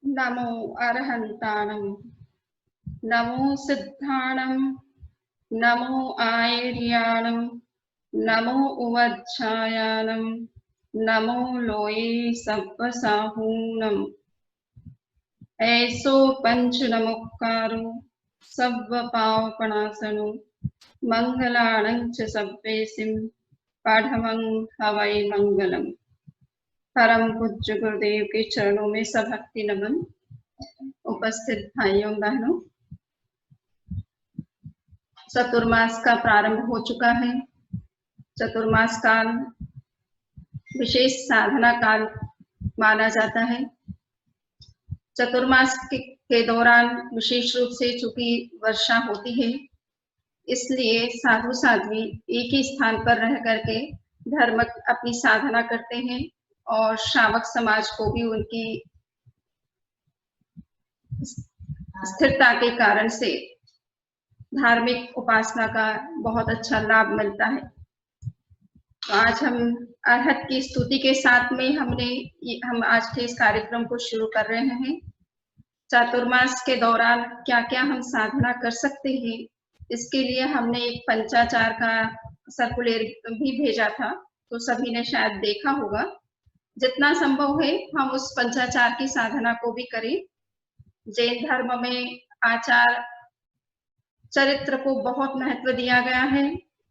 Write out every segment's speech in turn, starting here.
नमो अरहन्ताणं, नमो सिद्धाणं, नमो आयर्याणं, नमो उवज्झायानं, नमो लोये सव्वसाहूनं। ऐसो पंच नमोक्कारो सव्वपावपणासनो मंगलाणं च सव्वेसिं पाढवं हवै मंगलम्। परम पूज्य गुरुदेव के चरणों में सभक्ति नमन। उपस्थित भाइयों बहनों, चतुर्मास का प्रारंभ हो चुका है। चतुर्मास काल विशेष साधना काल माना जाता है। चतुर्मास के दौरान विशेष रूप से चूंकि वर्षा होती है, इसलिए साधु साध्वी एक ही स्थान पर रह करके धर्म अपनी साधना करते हैं और श्रावक समाज को भी उनकी स्थिरता के कारण से धार्मिक उपासना का बहुत अच्छा लाभ मिलता है। तो आज हम अरहत की स्तुति के साथ में हम आज के इस कार्यक्रम को शुरू कर रहे हैं। चातुर्मास के दौरान क्या क्या हम साधना कर सकते हैं, इसके लिए हमने एक पंचाचार का सर्कुलर भी भेजा था, तो सभी ने शायद देखा होगा। जितना संभव है हम उस पंचाचार की साधना को भी करें। जैन धर्म में आचार चरित्र को बहुत महत्व दिया गया है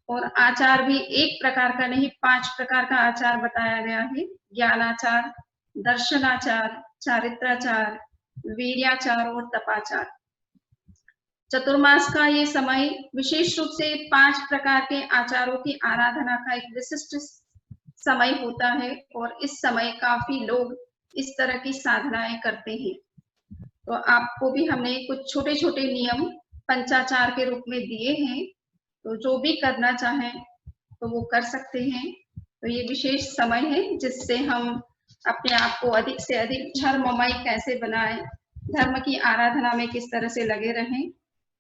और आचार भी एक प्रकार का नहीं, 5 प्रकार का आचार बताया गया है। ज्ञानाचार, दर्शनाचार, चारित्राचार, वीर्याचार और तपाचार। चतुर्मास का ये समय विशेष रूप से 5 प्रकार के आचारों की आराधना का एक विशिष्ट समय होता है और इस समय काफी लोग इस तरह की साधनाएं करते हैं। तो आपको भी हमने कुछ छोटे छोटे नियम पंचाचार के रूप में दिए हैं, तो जो भी करना चाहें तो वो कर सकते हैं। तो ये विशेष समय है जिससे हम अपने आप को अधिक से अधिक धर्ममय कैसे बनाएं, धर्म की आराधना में किस तरह से लगे रहें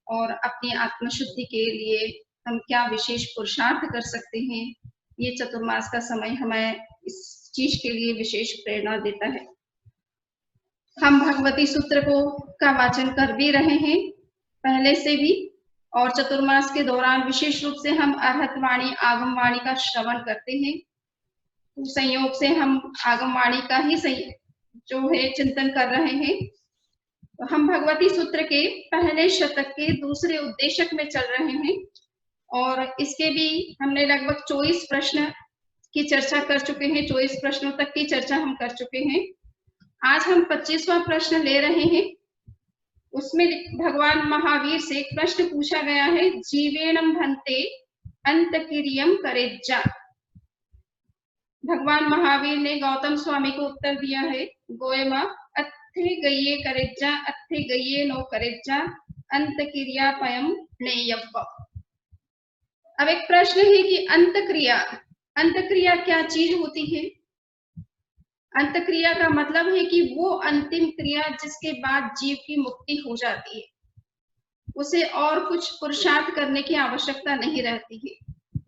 और अपनी आत्मशुद्धि के लिए हम क्या विशेष पुरुषार्थ कर सकते हैं। ये चतुर्मास का समय हमें इस चीज के लिए विशेष प्रेरणा देता है। हम भगवती सूत्र का वाचन कर भी रहे हैं पहले से भी, और चतुर्मास के दौरान विशेष रूप से हम अरहतवाणी आगमवाणी का श्रवण करते हैं। तो संयोग से हम आगमवाणी का ही जो है चिंतन कर रहे हैं। तो हम भगवती सूत्र के पहले शतक के दूसरे उद्देशक में चल रहे हैं और इसके भी हमने लगभग 24 प्रश्न की चर्चा कर चुके हैं। 24 प्रश्नों तक की चर्चा हम कर चुके हैं। आज हम 25वां प्रश्न ले रहे हैं। उसमें भगवान महावीर से एक प्रश्न पूछा गया है, जीवेणम भन्ते अंतकिरियम करेज्जा। भगवान महावीर ने गौतम स्वामी को उत्तर दिया है, गोयमा अत्थे गये करेज्जा, अत्थे गये नो करेज्जा, अंतक्रिया पयम नेयव्व। अब एक प्रश्न है कि अंतक्रिया क्या चीज होती है। अंतक्रिया का मतलब है कि वो अंतिम क्रिया जिसके बाद जीव की मुक्ति हो जाती है, उसे और कुछ पुरुषार्थ करने की आवश्यकता नहीं रहती है।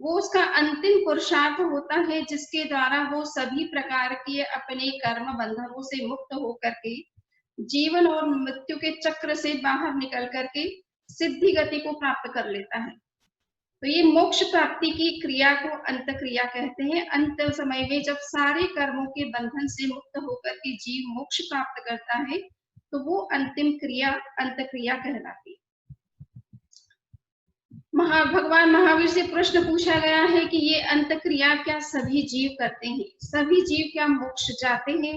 वो उसका अंतिम पुरुषार्थ होता है जिसके द्वारा वो सभी प्रकार के अपने कर्म बंधनों से मुक्त होकर के जीवन और मृत्यु के चक्र से बाहर निकल करके सिद्धि गति को प्राप्त कर लेता है। तो ये मोक्ष प्राप्ति की क्रिया को अंतक्रिया कहते हैं। अंत समय में जब सारे कर्मों के बंधन से मुक्त होकर के जीव मोक्ष प्राप्त करता है तो वो अंतिम क्रिया अंतक्रिया कहलाती है। भगवान महावीर से प्रश्न पूछा गया है कि ये अंतक्रिया क्या सभी जीव करते हैं, सभी जीव क्या मोक्ष जाते हैं,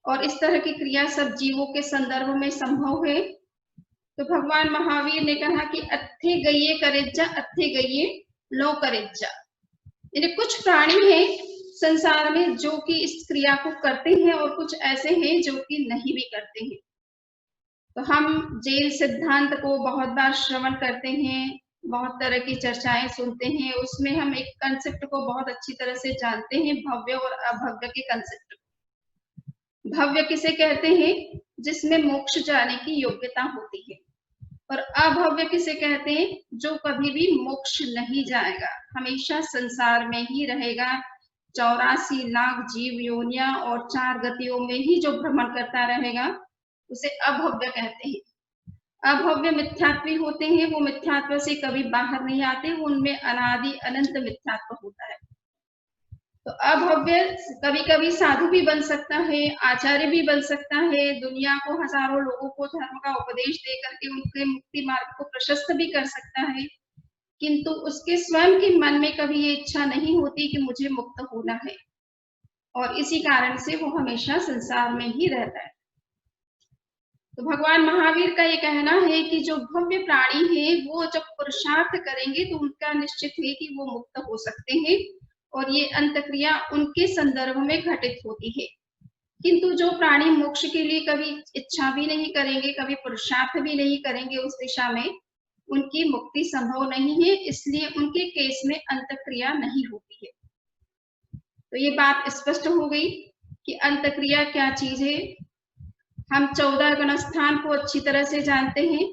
और इस तरह की क्रिया सब जीवों के संदर्भ में संभव है। तो भगवान महावीर ने कहा कि अत्थे गये करेज्जा, अत्थे गये लो करेज्जा। यानी कुछ प्राणी हैं संसार में जो कि इस क्रिया को करते हैं और कुछ ऐसे हैं जो कि नहीं भी करते हैं। तो हम जैन सिद्धांत को बहुत बार श्रवण करते हैं, बहुत तरह की चर्चाएं सुनते हैं, उसमें हम एक कंसेप्ट को बहुत अच्छी तरह से जानते हैं, भव्य और अभव्य के कंसेप्ट। भव्य किसे कहते हैं, जिसमें मोक्ष जाने की योग्यता होती है, और अभव्य किसे कहते हैं, जो कभी भी मोक्ष नहीं जाएगा, हमेशा संसार में ही रहेगा, 84 लाख जीव योनियां और 4 गतियों में ही जो भ्रमण करता रहेगा उसे अभव्य कहते हैं। अभव्य मिथ्यात्वी होते हैं, वो मिथ्यात्व से कभी बाहर नहीं आते, उनमें अनादि अनंत मिथ्यात्व होता है। तो अभव्य कभी कभी साधु भी बन सकता है, आचार्य भी बन सकता है, दुनिया को हजारों लोगों को धर्म का उपदेश दे करके उनके मुक्ति मार्ग को प्रशस्त भी कर सकता है, किंतु उसके स्वयं के मन में कभी ये इच्छा नहीं होती कि मुझे मुक्त होना है, और इसी कारण से वो हमेशा संसार में ही रहता है। तो भगवान महावीर का ये कहना है कि जो भव्य प्राणी है वो जब पुरुषार्थ करेंगे तो उनका निश्चित है कि वो मुक्त हो सकते हैं, और ये अंतक्रिया उनके संदर्भ में घटित होती है। किंतु जो प्राणी मोक्ष के लिए कभी इच्छा भी नहीं करेंगे, कभी पुरुषार्थ भी नहीं करेंगे उस दिशा में, उनकी मुक्ति संभव नहीं है, इसलिए उनके केस में अंतक्रिया नहीं होती है। तो ये बात स्पष्ट हो गई कि अंतक्रिया क्या चीज है। हम 14 गुणस्थान को अच्छी तरह से जानते हैं।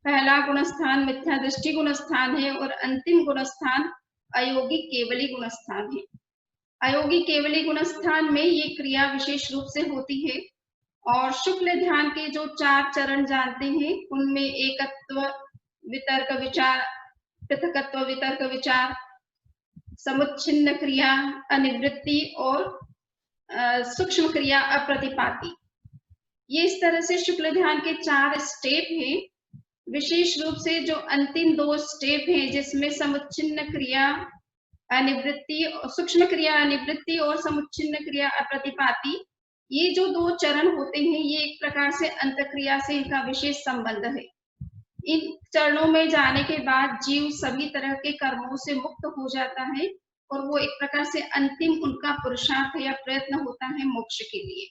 पहला गुणस्थान मिथ्या दृष्टि गुणस्थान है, और अंतिम गुणस्थान अयोगी केवली गुणस्थान है। अयोगी केवली गुणस्थान में ये क्रिया विशेष रूप से होती है, और शुक्ल ध्यान के जो 4 चरण जानते हैं उनमें एकत्व वितर्क विचार, पृथकत्व वितर्क विचार, समुच्छिन्न क्रिया अनिवृत्ति, और सूक्ष्म क्रिया अप्रतिपाती, ये इस तरह से शुक्ल ध्यान के 4 स्टेप हैं। विशेष रूप से जो अंतिम 2 स्टेप हैं जिसमें समुच्छिन्न क्रिया अनिवृत्ति, सूक्ष्म क्रिया अनिवृत्ति और समुच्छिन्न क्रिया अप्रतिपाती, ये जो 2 चरण होते हैं ये एक प्रकार से अंतक्रिया से इनका विशेष संबंध है। इन चरणों में जाने के बाद जीव सभी तरह के कर्मों से मुक्त हो जाता है, और वो एक प्रकार से अंतिम उनका पुरुषार्थ या प्रयत्न होता है मोक्ष के लिए।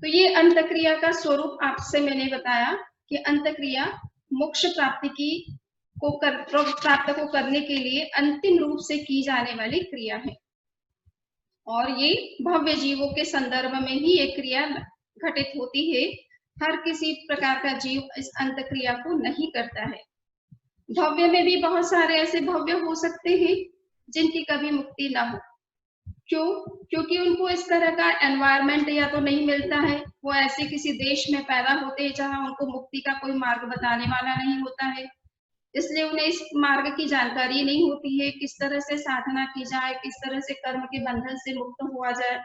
तो ये अंतक्रिया का स्वरूप आपसे मैंने बताया कि अंतक्रिया मोक्ष प्राप्ति की प्राप्त को करने के लिए अंतिम रूप से की जाने वाली क्रिया है, और ये भव्य जीवों के संदर्भ में ही ये क्रिया घटित होती है। हर किसी प्रकार का जीव इस अंतक्रिया को नहीं करता है। भव्य में भी बहुत सारे ऐसे भव्य हो सकते हैं जिनकी कभी मुक्ति ना हो। क्यों? क्योंकि उनको इस तरह का एनवायरनमेंट या तो नहीं मिलता है, वो ऐसे किसी देश में पैदा होते हैं जहां उनको मुक्ति का कोई मार्ग बताने वाला नहीं होता है, इसलिए उन्हें इस मार्ग की जानकारी नहीं होती है, किस तरह से साधना की जाए, किस तरह से कर्म के बंधन से मुक्त हुआ जाए।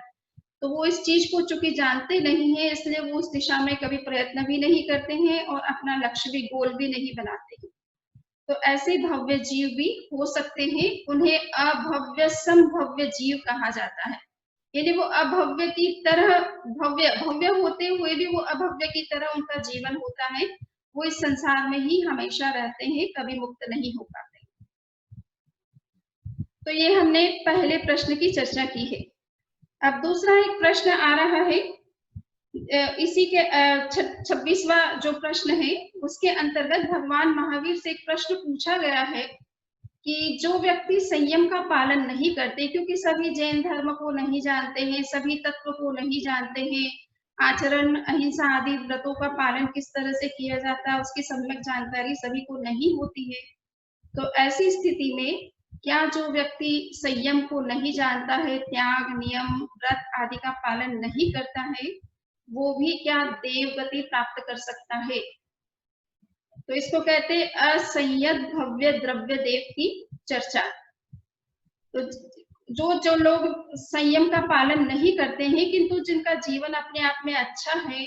तो वो इस चीज को चूंकि जानते नहीं है, इसलिए वो उस दिशा में कभी प्रयत्न भी नहीं करते हैं और अपना लक्ष्य भी गोल भी नहीं बनाते हैं। तो ऐसे भव्य जीव भी हो सकते हैं, उन्हें अभव्य संभव्य जीव कहा जाता है। यानी वो अभव्य की तरह भव्य होते हुए भी वो अभव्य की तरह उनका जीवन होता है, वो इस संसार में ही हमेशा रहते हैं, कभी मुक्त नहीं हो पाते। तो ये हमने पहले प्रश्न की चर्चा की है। अब दूसरा एक प्रश्न आ रहा है, इसी के 26वां जो प्रश्न है उसके अंतर्गत भगवान महावीर से एक प्रश्न पूछा गया है कि जो व्यक्ति संयम का पालन नहीं करते, क्योंकि सभी जैन धर्म को नहीं जानते हैं, सभी तत्व को नहीं जानते हैं, आचरण अहिंसा आदि व्रतों का पालन किस तरह से किया जाता है उसकी सम्यक जानकारी सभी को नहीं होती है। तो ऐसी स्थिति में क्या जो व्यक्ति संयम को नहीं जानता है, त्याग नियम व्रत आदि का पालन नहीं करता है, वो भी क्या देव गति प्राप्त कर सकता है? तो इसको कहते हैं असंयत भव्य द्रव्य देव की चर्चा। तो जो लोग संयम का पालन नहीं करते हैं किंतु जिनका जीवन अपने आप में अच्छा है,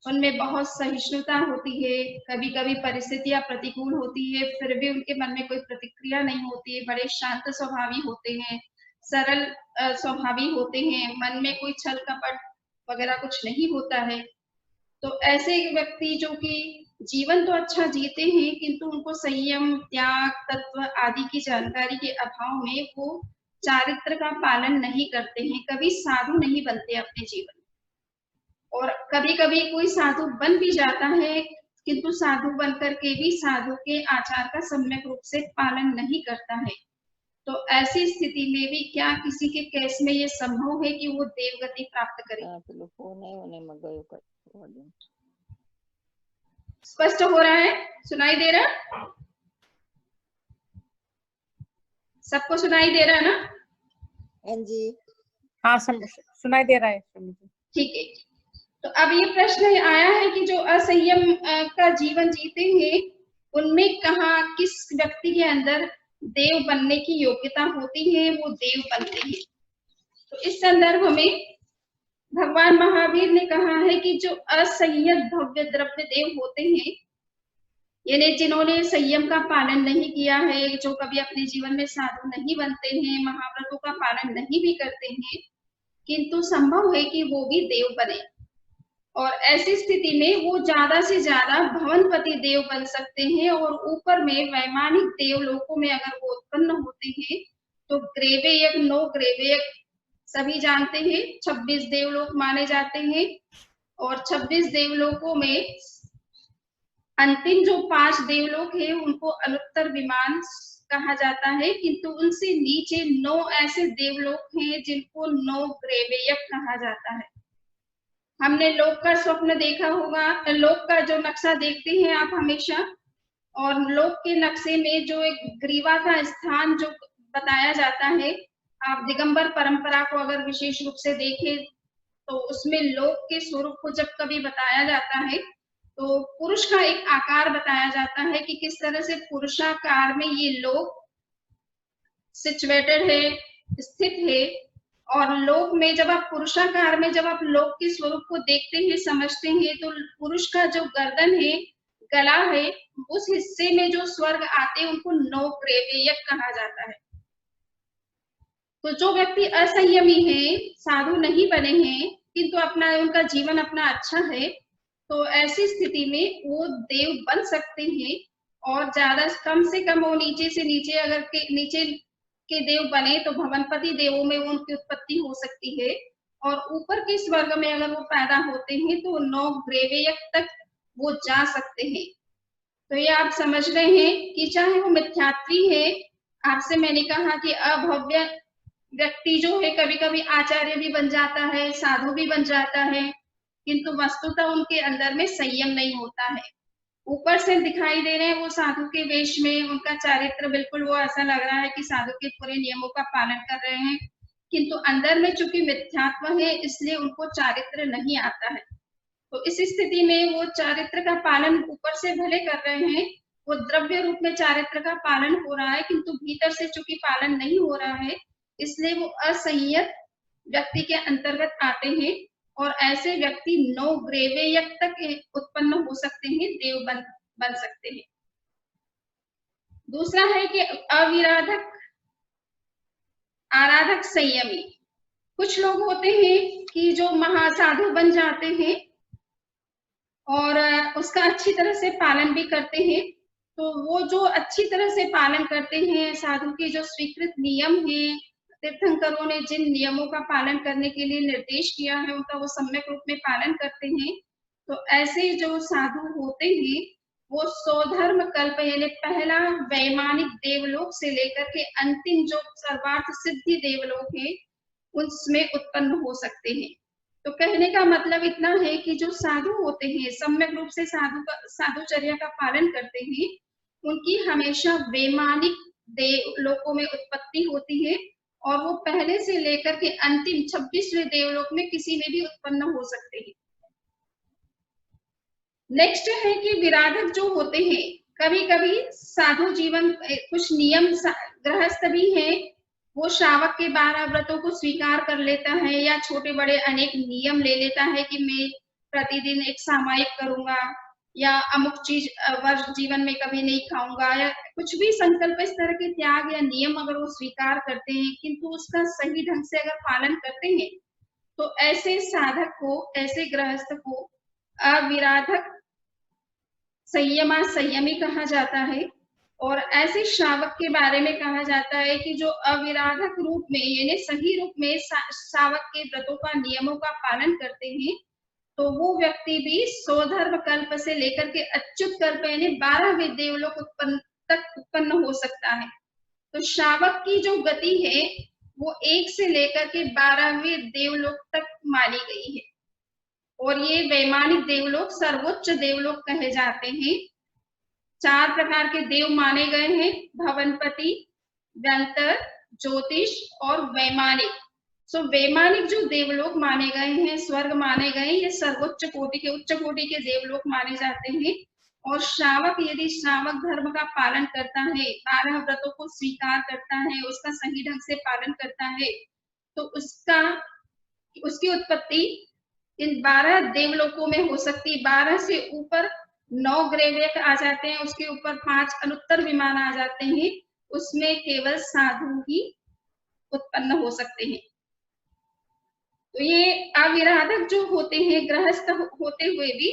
उनमें बहुत सहिष्णुता होती है, कभी कभी परिस्थितियां प्रतिकूल होती है फिर भी उनके मन में कोई प्रतिक्रिया नहीं होती है, बड़े शांत स्वभावी होते हैं, सरल स्वभावी होते हैं, मन में कोई छल कपट वगैरह कुछ नहीं होता है। तो ऐसे व्यक्ति जो कि जीवन तो अच्छा जीते हैं किंतु उनको संयम त्याग तत्व आदि की जानकारी के अभाव में वो चारित्र का पालन नहीं करते हैं, कभी साधु नहीं बनते अपने जीवन में। और कभी कभी कोई साधु बन भी जाता है किंतु साधु बनकर के भी साधु के आचार का सम्यक रूप से पालन नहीं करता है। तो ऐसी स्थिति में भी क्या किसी के केस में ये संभव है कि वो देवगति प्राप्त करे? स्पष्ट हो रहा है? सुनाई दे रहा? सबको सुनाई दे रहा है ना? जी हाँ सुनाई दे रहा है मुझे। ठीक है, तो अब ये प्रश्न आया है कि जो असंयम का जीवन जीते हैं उनमें कहाँ किस व्यक्ति के अंदर देव बनने की योग्यता होती है, वो देव बनते हैं। तो इस संदर्भ में भगवान महावीर ने कहा है कि जो असंयत भव्य द्रव्य देव होते हैं, यानी जिन्होंने संयम का पालन नहीं किया है, जो कभी अपने जीवन में साधु नहीं बनते हैं, महाव्रतों का पालन नहीं भी करते हैं, किंतु संभव है कि वो भी देव बने। और ऐसी स्थिति में वो ज्यादा से ज्यादा भवनपति देव बन सकते हैं, और ऊपर में वैमानिक देवलोकों में अगर वो उत्पन्न होते हैं तो ग्रेवेयक, नो ग्रेवेयक सभी जानते हैं 26 देवलोक माने जाते हैं, और 26 देवलोकों में अंतिम जो 5 देवलोक है उनको अनुत्तर विमान कहा जाता है, किंतु उनसे नीचे 9 ऐसे देवलोक हैं जिनको नो ग्रेवेयक कहा जाता है। हमने लोक का स्वप्न देखा होगा, लोक का जो नक्शा देखते हैं आप हमेशा, और लोक के नक्शे में जो एक ग्रीवा का स्थान जो बताया जाता है, आप दिगंबर परंपरा को अगर विशेष रूप से देखें तो उसमें लोक के स्वरूप को जब कभी बताया जाता है तो पुरुष का एक आकार बताया जाता है कि किस तरह से पुरुषाकार में ये लोक सिचुएटेड है, स्थित है। और लोक में जब आप पुरुषाकार में जब आप लोक के स्वरूप को देखते हैं, समझते हैं, तो पुरुष का जो गर्दन है, गला है, उस हिस्से में जो स्वर्ग आते हैं उनको नो ग्रेवेयक कहा जाता है। तो जो व्यक्ति असंयमी है, साधु नहीं बने हैं, किंतु अपना उनका जीवन अपना अच्छा है, तो ऐसी स्थिति में वो देव बन सकते हैं। और ज्यादा कम से कम वो नीचे से नीचे अगर नीचे के देव बने तो भवनपति देवों में उनकी उत्पत्ति हो सकती है, और ऊपर के स्वर्ग में अगर वो पैदा होते हैं तो नौ ग्रेवेयक तक वो जा सकते हैं। तो ये आप समझ रहे हैं कि चाहे वो मिथ्यात्वी है, आपसे मैंने कहा कि अभव्य व्यक्ति जो है कभी कभी आचार्य भी बन जाता है, साधु भी बन जाता है, किंतु वस्तुतः उनके अंदर में संयम नहीं होता है। ऊपर से दिखाई दे रहे हैं वो साधु के वेश में, उनका चारित्र बिल्कुल वो ऐसा लग रहा है कि साधु के पूरे नियमों का पालन कर रहे हैं, किंतु अंदर में चूंकि मिथ्यात्व है इसलिए उनको चारित्र नहीं आता है। तो इस स्थिति में वो चारित्र का पालन ऊपर से भले कर रहे हैं, वो द्रव्य रूप में चारित्र का पालन हो रहा है, किंतु भीतर से चूंकि पालन नहीं हो रहा है इसलिए वो असंयत व्यक्ति के अंतर्गत आते हैं, और ऐसे व्यक्ति नो ग्रेवेयक तक उत्पन्न हो सकते हैं, देव बन सकते हैं। दूसरा है कि अविराधक आराधक संयमी। कुछ लोग होते हैं कि जो महासाधु बन जाते हैं और उसका अच्छी तरह से पालन भी करते हैं। तो वो जो अच्छी तरह से पालन करते हैं, साधु के जो स्वीकृत नियम हैं, तीर्थंकरों ने जिन नियमों का पालन करने के लिए निर्देश किया है उनका वो सम्यक रूप में पालन करते हैं। तो ऐसे जो साधु होते हैं वो स्वधर्म कल्प यानी पहला वैमानिक देवलोक से लेकर के अंतिम जो सर्वार्थ सिद्धि देवलोक है उसमें उत्पन्न हो सकते हैं। तो कहने का मतलब इतना है कि जो साधु होते हैं, सम्यक रूप से साधुचर्या का पालन करते हैं, उनकी हमेशा वैमानिक देवलोकों में उत्पत्ति होती है, और वो पहले से लेकर के अंतिम 26वें देवलोक में किसी में भी उत्पन्न हो सकते हैं। नेक्स्ट है कि विराधक जो होते हैं, कभी कभी साधु जीवन कुछ नियम गृहस्थ भी है, वो श्रावक के 12 व्रतों को स्वीकार कर लेता है या छोटे बड़े अनेक नियम ले लेता है कि मैं प्रतिदिन एक सामायिक करूंगा या अमुक चीज वर्ष जीवन में कभी नहीं खाऊंगा, या कुछ भी संकल्प इस तरह के त्याग या नियम अगर वो स्वीकार करते हैं किंतु उसका सही ढंग से अगर पालन करते हैं तो ऐसे साधक को, ऐसे गृहस्थ को अविराधक संयमी कहा जाता है। और ऐसे श्रावक के बारे में कहा जाता है कि जो अविराधक रूप में यानी सही रूप में श्रावक के व्रतों का नियमों का पालन करते हैं, तो वो व्यक्ति भी स्वधर्म कल्प से लेकर के अच्युत कल्प यानी 12वें देवलोक तक उत्पन्न हो सकता है। तो श्रावक की जो गति है वो 1 से लेकर के 12वें देवलोक तक मानी गई है, और ये वैमानिक देवलोक सर्वोच्च देवलोक कहे जाते हैं। 4 प्रकार के देव माने गए हैं, भवनपति, व्यंतर, ज्योतिष और वैमानिक। सो वैमानिक जो देवलोक माने गए हैं, स्वर्ग माने गए, ये सर्वोच्च कोटि के, उच्च कोटि के देवलोक माने जाते हैं। और श्रावक, यदि श्रावक धर्म का पालन करता है, 12 व्रतों को स्वीकार करता है, उसका सही ढंग से पालन करता है, तो उसकी उत्पत्ति इन 12 देवलोकों में हो सकती है। 12 से ऊपर 9 ग्रह आ जाते हैं, उसके ऊपर 5 अनुत्तर विमान आ जाते हैं, उसमें केवल साधु ही उत्पन्न हो सकते हैं। तो ये अविराधक जो होते हैं, गृहस्थ होते हुए भी,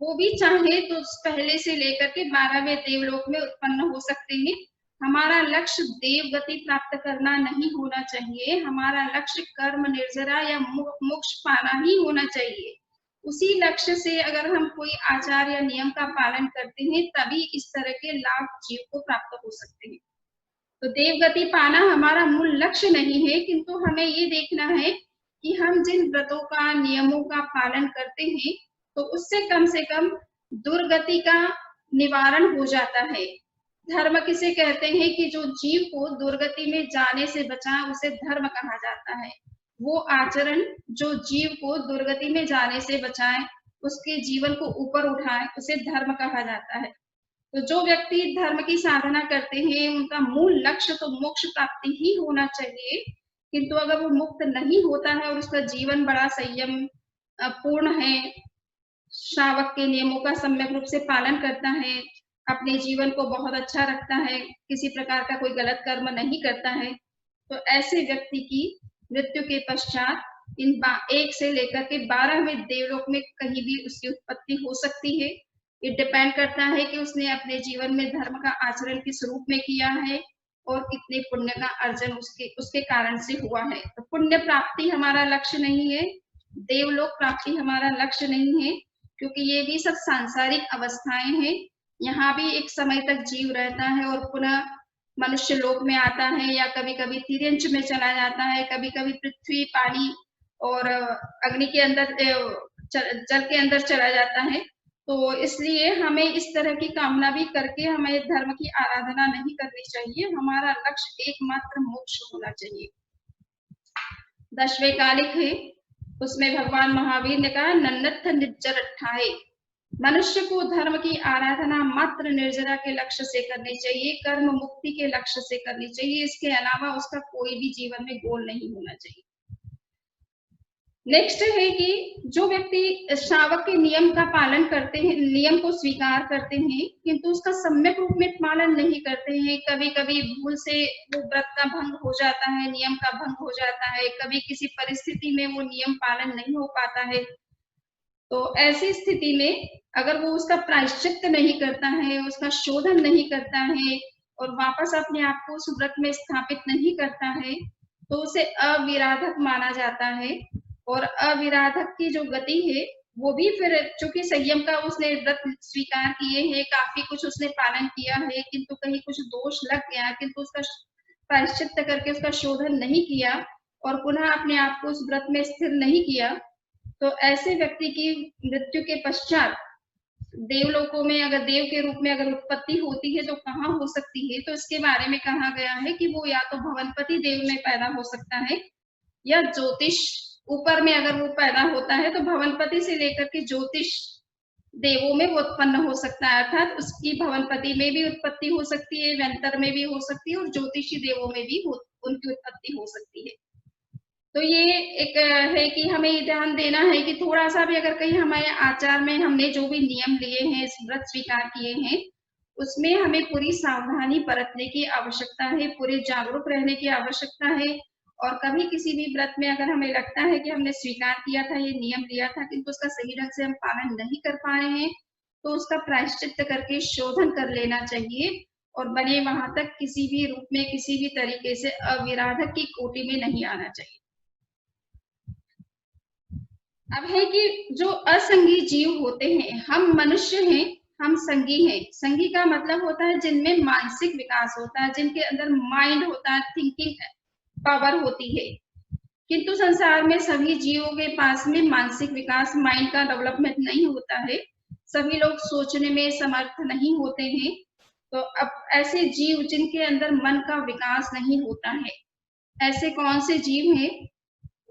वो भी चाहे तो पहले से लेकर के 12वें देवलोक में उत्पन्न हो सकते हैं। हमारा लक्ष्य देवगति प्राप्त करना नहीं होना चाहिए, हमारा लक्ष्य कर्म निर्जरा या मोक्ष पाना ही होना चाहिए। उसी लक्ष्य से अगर हम कोई आचार या नियम का पालन करते हैं, तभी इस तरह के लाभ जीव को प्राप्त हो सकते हैं। तो देवगति पाना हमारा मूल लक्ष्य नहीं है, किंतु हमें ये देखना है कि हम जिन व्रतों का, नियमों का पालन करते हैं, तो उससे कम से कम दुर्गति का निवारण हो जाता है। धर्म किसे कहते हैं कि जो जीव को दुर्गति में जाने से बचाए, उसे धर्म कहा जाता है। वो आचरण जो जीव को दुर्गति में जाने से बचाए, उसके जीवन को ऊपर उठाए, उसे धर्म कहा जाता है। तो जो व्यक्ति धर्म की साधना करते हैं, उनका मूल लक्ष्य तो मोक्ष प्राप्ति ही होना चाहिए, किंतु अगर वो मुक्त नहीं होता है और उसका जीवन बड़ा संयम पूर्ण है, श्रावक के नियमों का सम्यक रूप से पालन करता है, अपने जीवन को बहुत अच्छा रखता है, किसी प्रकार का कोई गलत कर्म नहीं करता है, तो ऐसे व्यक्ति की मृत्यु के पश्चात इन 1 से लेकर के 12वें देवलोक में कहीं भी उसकी उत्पत्ति हो सकती है। ये डिपेंड करता है कि उसने अपने जीवन में धर्म का आचरण किस रूप में किया है और कितने पुण्य का अर्जन उसके कारण से हुआ है। तो पुण्य प्राप्ति हमारा लक्ष्य नहीं है, देवलोक प्राप्ति हमारा लक्ष्य नहीं है, क्योंकि ये भी सब सांसारिक अवस्थाएं हैं। यहाँ भी एक समय तक जीव रहता है और पुनः मनुष्य लोक में आता है, या कभी कभी तिर्यंच में चला जाता है, कभी कभी पृथ्वी, पानी और अग्नि के अंदर, जल के अंदर चला जाता है। तो इसलिए हमें इस तरह की कामना भी करके हमें धर्म की आराधना नहीं करनी चाहिए। हमारा लक्ष्य एकमात्र मोक्ष होना चाहिए। 10वें कालिक है, उसमें भगवान महावीर ने कहा, नन्नथ निर्जर अट्ठाए। मनुष्य को धर्म की आराधना मात्र निर्जरा के लक्ष्य से करनी चाहिए, कर्म मुक्ति के लक्ष्य से करनी चाहिए, इसके अलावा उसका कोई भी जीवन में गोल नहीं होना चाहिए। नेक्स्ट है कि जो व्यक्ति श्रावक के नियम का पालन करते हैं, नियम को स्वीकार करते हैं, किंतु उसका सम्यक रूप में पालन नहीं करते हैं, कभी कभी भूल से वो व्रत का भंग हो जाता है, नियम का भंग हो जाता है, कभी किसी परिस्थिति में वो नियम पालन नहीं हो पाता है, तो ऐसी स्थिति में अगर वो उसका प्रायश्चित नहीं करता है, उसका शोधन नहीं करता है और वापस अपने आप को उस व्रत में स्थापित नहीं करता है, तो उसे अविराधक माना जाता है। और अविराधक की जो गति है, वो भी फिर चूंकि संयम का उसने व्रत स्वीकार किए हैं, काफी कुछ उसने पालन किया है, किंतु कहीं कुछ दोष लग गया, किंतु उसका प्रायश्चित करके उसका शोधन नहीं किया और पुनः अपने आप को उस व्रत में स्थिर नहीं किया, तो ऐसे व्यक्ति की मृत्यु के पश्चात देवलोकों में, अगर देव के रूप में अगर उत्पत्ति होती है तो कहाँ हो सकती है, तो इसके बारे में कहा गया है कि वो या तो भवनपति देव में पैदा हो सकता है, या ज्योतिष ऊपर में अगर वो पैदा होता है तो भवनपति से लेकर के ज्योतिष देवों में वो उत्पन्न हो सकता है, अर्थात उसकी भवनपति में भी उत्पत्ति हो सकती है, व्यंतर में भी हो सकती है और ज्योतिषी देवों में भी उनकी उत्पत्ति हो सकती है। तो ये एक है कि हमें ये ध्यान देना है कि थोड़ा सा भी अगर कहीं हमारे आचार में हमने जो भी नियम लिए हैं, व्रत स्वीकार किए हैं, उसमें हमें पूरी सावधानी बरतने की आवश्यकता है, पूरे जागरूक रहने की आवश्यकता है। और कभी किसी भी व्रत में अगर हमें लगता है कि हमने स्वीकार किया था, ये नियम लिया था, किंतु उसका सही ढंग से हम पालन नहीं कर पाए हैं, तो उसका प्रायश्चित करके शोधन कर लेना चाहिए और बने वहां तक किसी भी रूप में, किसी भी तरीके से अविराधक की कोटि में नहीं आना चाहिए। अब है कि जो असंगी जीव होते हैं, हम मनुष्य हैं, हम संगी हैं। संगी का मतलब होता है जिनमें मानसिक विकास होता है, जिनके अंदर माइंड होता है, थिंकिंग पावर होती है, किंतु संसार में सभी जीवों के पास में मानसिक विकास, माइंड का डेवलपमेंट नहीं होता है, सभी लोग सोचने में समर्थ नहीं होते हैं। तो अब ऐसे जीव जिनके अंदर मन का विकास नहीं होता है, ऐसे कौन से जीव हैं?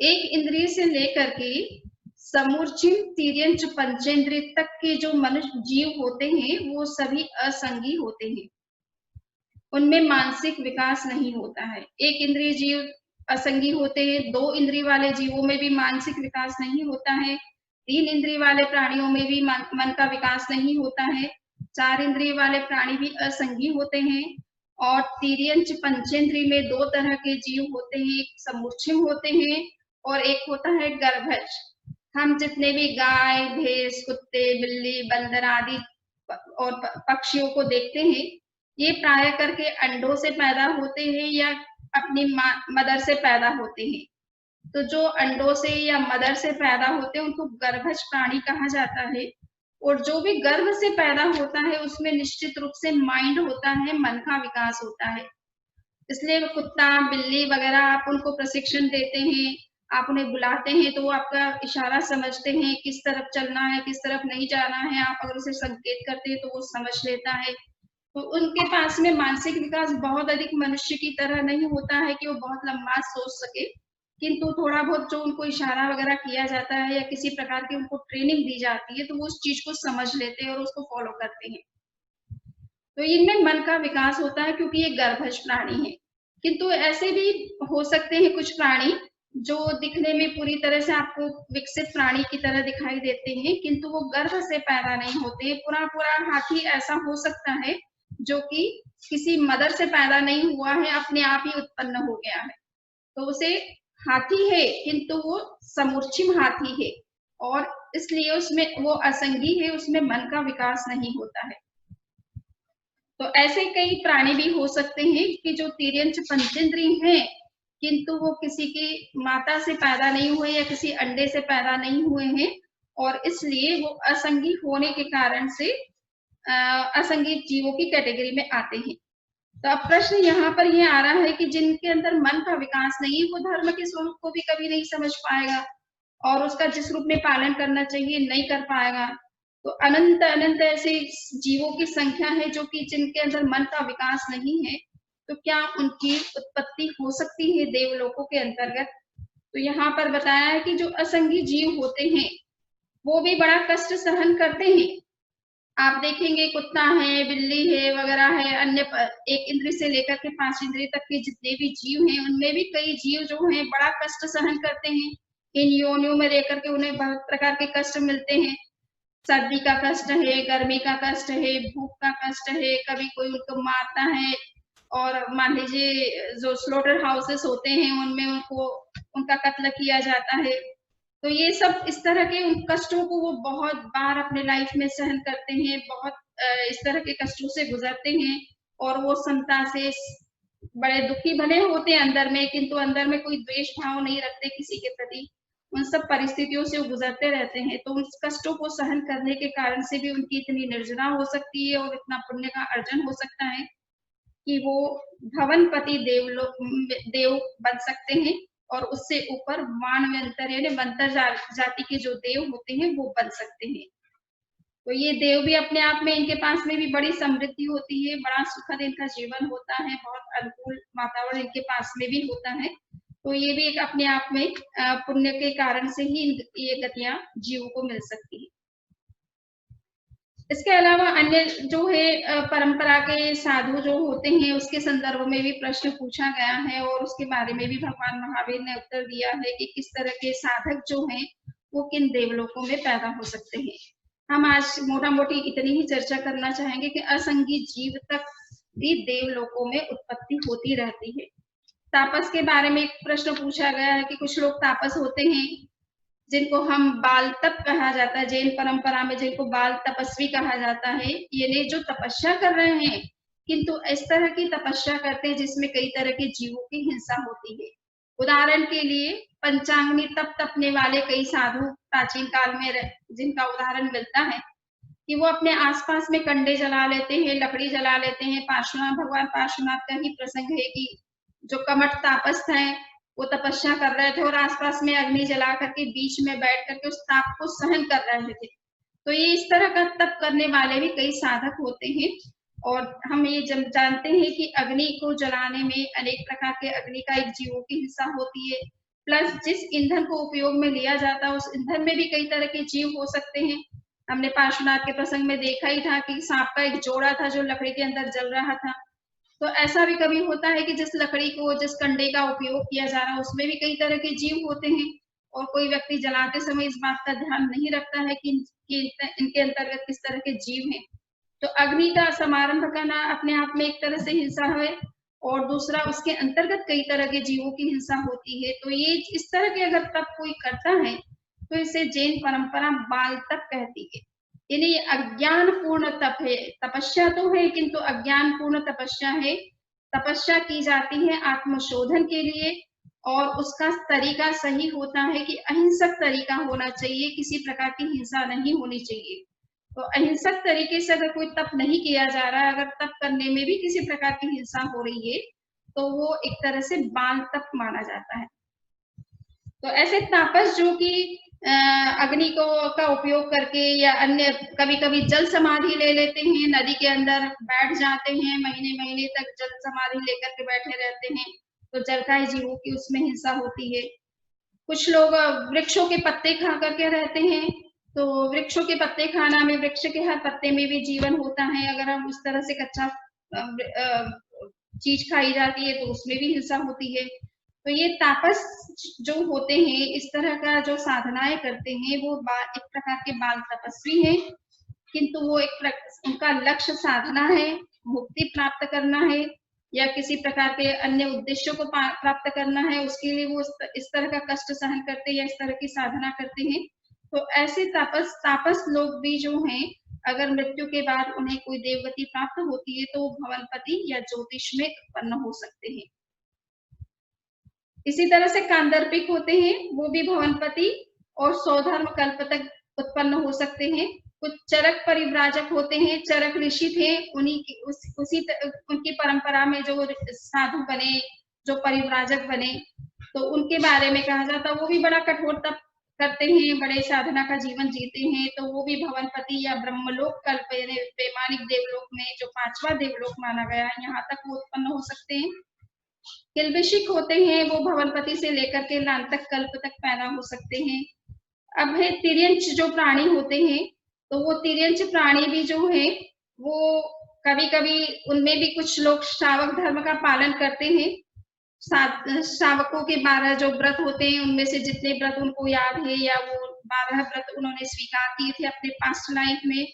एक इंद्रिय से लेकर के समूर्चिम तिर्यंच पंचेंद्रिय तक के जो मनुष्य जीव होते हैं वो सभी असंगी होते हैं, उनमें मानसिक विकास नहीं होता है। एक इंद्रिय जीव असंगी होते हैं, 2 इंद्रिय वाले जीवों में भी मानसिक विकास नहीं होता है, 3 इंद्रिय वाले प्राणियों में भी मन का विकास नहीं होता है, 4 इंद्रिय वाले प्राणी भी असंगी होते हैं, और तिर्यंच पंचेंद्रिय में 2 तरह के जीव होते हैं, एक समूर्छिम होते हैं और एक होता है गर्भज। हम जितने भी गाय, भैंस, कुत्ते, बिल्ली, बंदर आदि और पक्षियों को देखते हैं, ये प्राय करके अंडों से पैदा होते हैं या अपनी मदर से पैदा होते हैं। तो जो अंडों से या मदर से पैदा होते हैं उनको गर्भज प्राणी कहा जाता है, और जो भी गर्भ से पैदा होता है उसमें निश्चित रूप से माइंड होता है, मन का विकास होता है। इसलिए कुत्ता, बिल्ली वगैरह आप उनको प्रशिक्षण देते हैं, आप उन्हें बुलाते हैं तो वो आपका इशारा समझते हैं, किस तरफ चलना है, किस तरफ नहीं जाना है। आप अगर उसे संकेत करते हैं तो वो समझ लेता है। तो उनके पास में मानसिक विकास बहुत अधिक मनुष्य की तरह नहीं होता है कि वो बहुत लंबा सोच सके, किंतु थोड़ा बहुत जो उनको इशारा वगैरह किया जाता है या किसी प्रकार की उनको ट्रेनिंग दी जाती है तो वो उस चीज को समझ लेते हैं और उसको फॉलो करते हैं। तो इनमें मन का विकास होता है क्योंकि ये गर्भज प्राणी है। किंतु ऐसे भी हो सकते हैं कुछ प्राणी जो दिखने में पूरी तरह से आपको विकसित प्राणी की तरह दिखाई देते हैं, किंतु वो गर्भ से पैदा नहीं होते। पूरा हाथी ऐसा हो सकता है जो कि किसी मदर से पैदा नहीं हुआ है, अपने आप ही उत्पन्न हो गया है, तो उसे हाथी है किंतु वो समूर्छिम हाथी है और इसलिए उसमें वो असंगी है, उसमें मन का विकास नहीं होता है। तो ऐसे कई प्राणी भी हो सकते हैं कि जो तिर्यंच पंचेंद्रिय हैं, किंतु वो किसी की माता से पैदा नहीं हुए या किसी अंडे से पैदा नहीं हुए हैं, और इसलिए वो असंगी होने के कारण से असंगी जीवों की कैटेगरी में आते हैं। तो अब प्रश्न यहाँ पर ये आ रहा है कि जिनके अंदर मन का विकास नहीं है, वो धर्म के स्वरूप को भी कभी नहीं समझ पाएगा और उसका जिस रूप में पालन करना चाहिए नहीं कर पाएगा। तो अनंत अनंत ऐसे जीवों की संख्या है जो कि जिनके अंदर मन का विकास नहीं है, तो क्या उनकी उत्पत्ति हो सकती है देवलोकों के अंतर्गत? तो यहाँ पर बताया है कि जो असंगी जीव होते हैं वो भी बड़ा कष्ट सहन करते हैं। आप देखेंगे कुत्ता है, बिल्ली है वगैरह है, अन्य एक इंद्रिय से लेकर के 5 इंद्रिय तक के जितने भी जीव हैं उनमें भी कई जीव जो हैं बड़ा कष्ट सहन करते हैं। इन योनियों में रहकर के उन्हें बहुत प्रकार के कष्ट मिलते हैं। सर्दी का कष्ट है, गर्मी का कष्ट है, भूख का कष्ट है, कभी कोई उनको मारता है, और मान लीजिए जो स्लॉटर हाउसेस होते हैं उनमें उनको उनका कत्ल किया जाता है। तो ये सब इस तरह के उन कष्टों को वो बहुत बार अपने लाइफ में सहन करते हैं, बहुत इस तरह के कष्टों से गुजरते हैं, और वो समता से बड़े दुखी भले होते हैं अंदर में, किंतु अंदर में कोई द्वेष भाव नहीं रखते किसी के प्रति। उन सब परिस्थितियों से गुजरते रहते हैं, तो उन कष्टों को सहन करने के कारण से भी उनकी इतनी निर्जना हो सकती है और इतना पुण्य का अर्जन हो सकता है कि वो भवनपति देव बन सकते हैं, और उससे ऊपर मानवंतर यानी मंतर जाति के जो देव होते हैं वो बन सकते हैं। तो ये देव भी अपने आप में, इनके पास में भी बड़ी समृद्धि होती है, बड़ा सुखद इनका जीवन होता है, बहुत अनुकूल वातावरण इनके पास में भी होता है। तो ये भी एक अपने आप में पुण्य के कारण से ही ये गतियां जीवों को मिल सकती है। इसके अलावा अन्य जो है परंपरा के साधु जो होते हैं उसके संदर्भ में भी प्रश्न पूछा गया है, और उसके बारे में भी भगवान महावीर ने उत्तर दिया है कि किस तरह के साधक जो हैं वो किन देवलोकों में पैदा हो सकते हैं। हम आज मोटा मोटी इतनी ही चर्चा करना चाहेंगे कि असंगी जीव तक भी देवलोकों में उत्पत्ति होती रहती है। तापस के बारे में एक प्रश्न पूछा गया है कि कुछ लोग तापस होते हैं जिनको हम बाल तप कहा जाता है, जैन परंपरा में जिनको बाल तपस्वी कहा जाता है, ये जो तपस्या कर रहे हैं, किंतु इस तरह की तपस्या करते हैं जिसमें कई तरह के जीवों की हिंसा होती है। उदाहरण के लिए पंचांगनी तप तपने वाले कई साधु प्राचीन काल में जिनका उदाहरण मिलता है कि वो अपने आसपास में कंडे जला लेते हैं, लकड़ी जला लेते हैं। पार्श्वनाथ, भगवान पार्श्वनाथ का ही प्रसंग है कि जो कमठ तापस्थ हैं वो तपस्या कर रहे थे और आसपास में अग्नि जला करके बीच में बैठ करके उस ताप को सहन कर रहे थे। तो ये इस तरह का तप करने वाले भी कई साधक होते हैं, और हम ये जानते हैं कि अग्नि को जलाने में अनेक प्रकार के अग्नि का एक जीवों की हिस्सा होती है, प्लस जिस ईंधन को उपयोग में लिया जाता है उस ईंधन में भी कई तरह के जीव हो सकते हैं। हमने पार्श्वनाथ के प्रसंग में देखा ही था कि सांप का एक जोड़ा था जो लकड़ी के अंदर जल रहा था। तो ऐसा भी कभी होता है कि जिस लकड़ी को, जिस कंडे का उपयोग किया जा रहा है उसमें भी कई तरह के जीव होते हैं और कोई व्यक्ति जलाते समय इस बात का ध्यान नहीं रखता है कि इनके अंतर्गत किस तरह के जीव हैं। तो अग्नि का समारंभ करना अपने आप में एक तरह से हिंसा है और दूसरा उसके अंतर्गत कई तरह के जीवों की हिंसा होती है। तो ये इस तरह के अगर तप कोई करता है तो इसे जैन परंपरा बाल तप कहती है। यानी ये अज्ञान पूर्ण तप है, तपस्या तो है किंतु अज्ञान पूर्ण तपस्या है। तपस्या की जाती है आत्मशोधन के लिए और उसका तरीका सही होता है कि अहिंसक तरीका होना चाहिए, किसी प्रकार की हिंसा नहीं होनी चाहिए। तो अहिंसक तरीके से अगर कोई तप नहीं किया जा रहा है, अगर तप करने में भी किसी प्रकार की हिंसा हो रही है तो वो एक तरह से बाल तप माना जाता है। तो ऐसे तापस जो कि अग्नि को का उपयोग करके या अन्य कभी कभी जल समाधि ले लेते हैं, नदी के अंदर बैठ जाते हैं, महीने महीने तक जल समाधि लेकर के बैठे रहते हैं, तो जलकाय जीवों की उसमें हिंसा होती है। कुछ लोग वृक्षों के पत्ते खा करके रहते हैं, तो वृक्षों के पत्ते खाना में वृक्ष के हर पत्ते में भी जीवन होता है। अगर हम उस तरह से कच्चा चीज खाई जाती है तो उसमें भी हिंसा होती है। तो ये तापस जो होते हैं इस तरह का जो साधनाएं करते हैं वो एक प्रकार के बाल तपस्वी हैं, किंतु वो उनका लक्ष्य साधना है, मुक्ति प्राप्त करना है या किसी प्रकार के अन्य उद्देश्यों को प्राप्त करना है, उसके लिए वो इस तरह का कष्ट सहन करते हैं या इस तरह की साधना करते हैं। तो ऐसे तापस लोग भी जो हैं, अगर मृत्यु के बाद उन्हें कोई देवगति प्राप्त होती है तो वो भवनपति या ज्योतिष में उत्पन्न हो सकते हैं। इसी तरह से कांदर्पिक होते हैं, वो भी भवनपति और सौधर्म कल्प तक उत्पन्न हो सकते हैं। कुछ चरक परिव्राजक होते हैं, चरक ऋषि थे, उनकी परंपरा में जो साधु बने, जो परिव्राजक बने, तो उनके बारे में कहा जाता है वो भी बड़ा कठोर तप करते हैं, बड़े साधना का जीवन जीते हैं, तो वो भी भवनपति या ब्रह्मलोक कल्प यानी वैमानिक देवलोक में जो 5वां देवलोक माना गया है यहाँ तक वो उत्पन्न हो सकते हैं। किल्बिषिक होते हैं, वो भवनपति से लेकर के लांतक कल्प तक पैदा हो सकते हैं। अब है तिर्यंच जो प्राणी होते हैं, तो वो तिर्यंच प्राणी भी जो है वो कभी कभी उनमें भी कुछ लोग श्रावक धर्म का पालन करते हैं। श्रावकों के 12 जो व्रत होते हैं उनमें से जितने व्रत उनको याद है या वो 12 व्रत उन्होंने स्वीकार किए थे अपने पास्ट लाइफ में,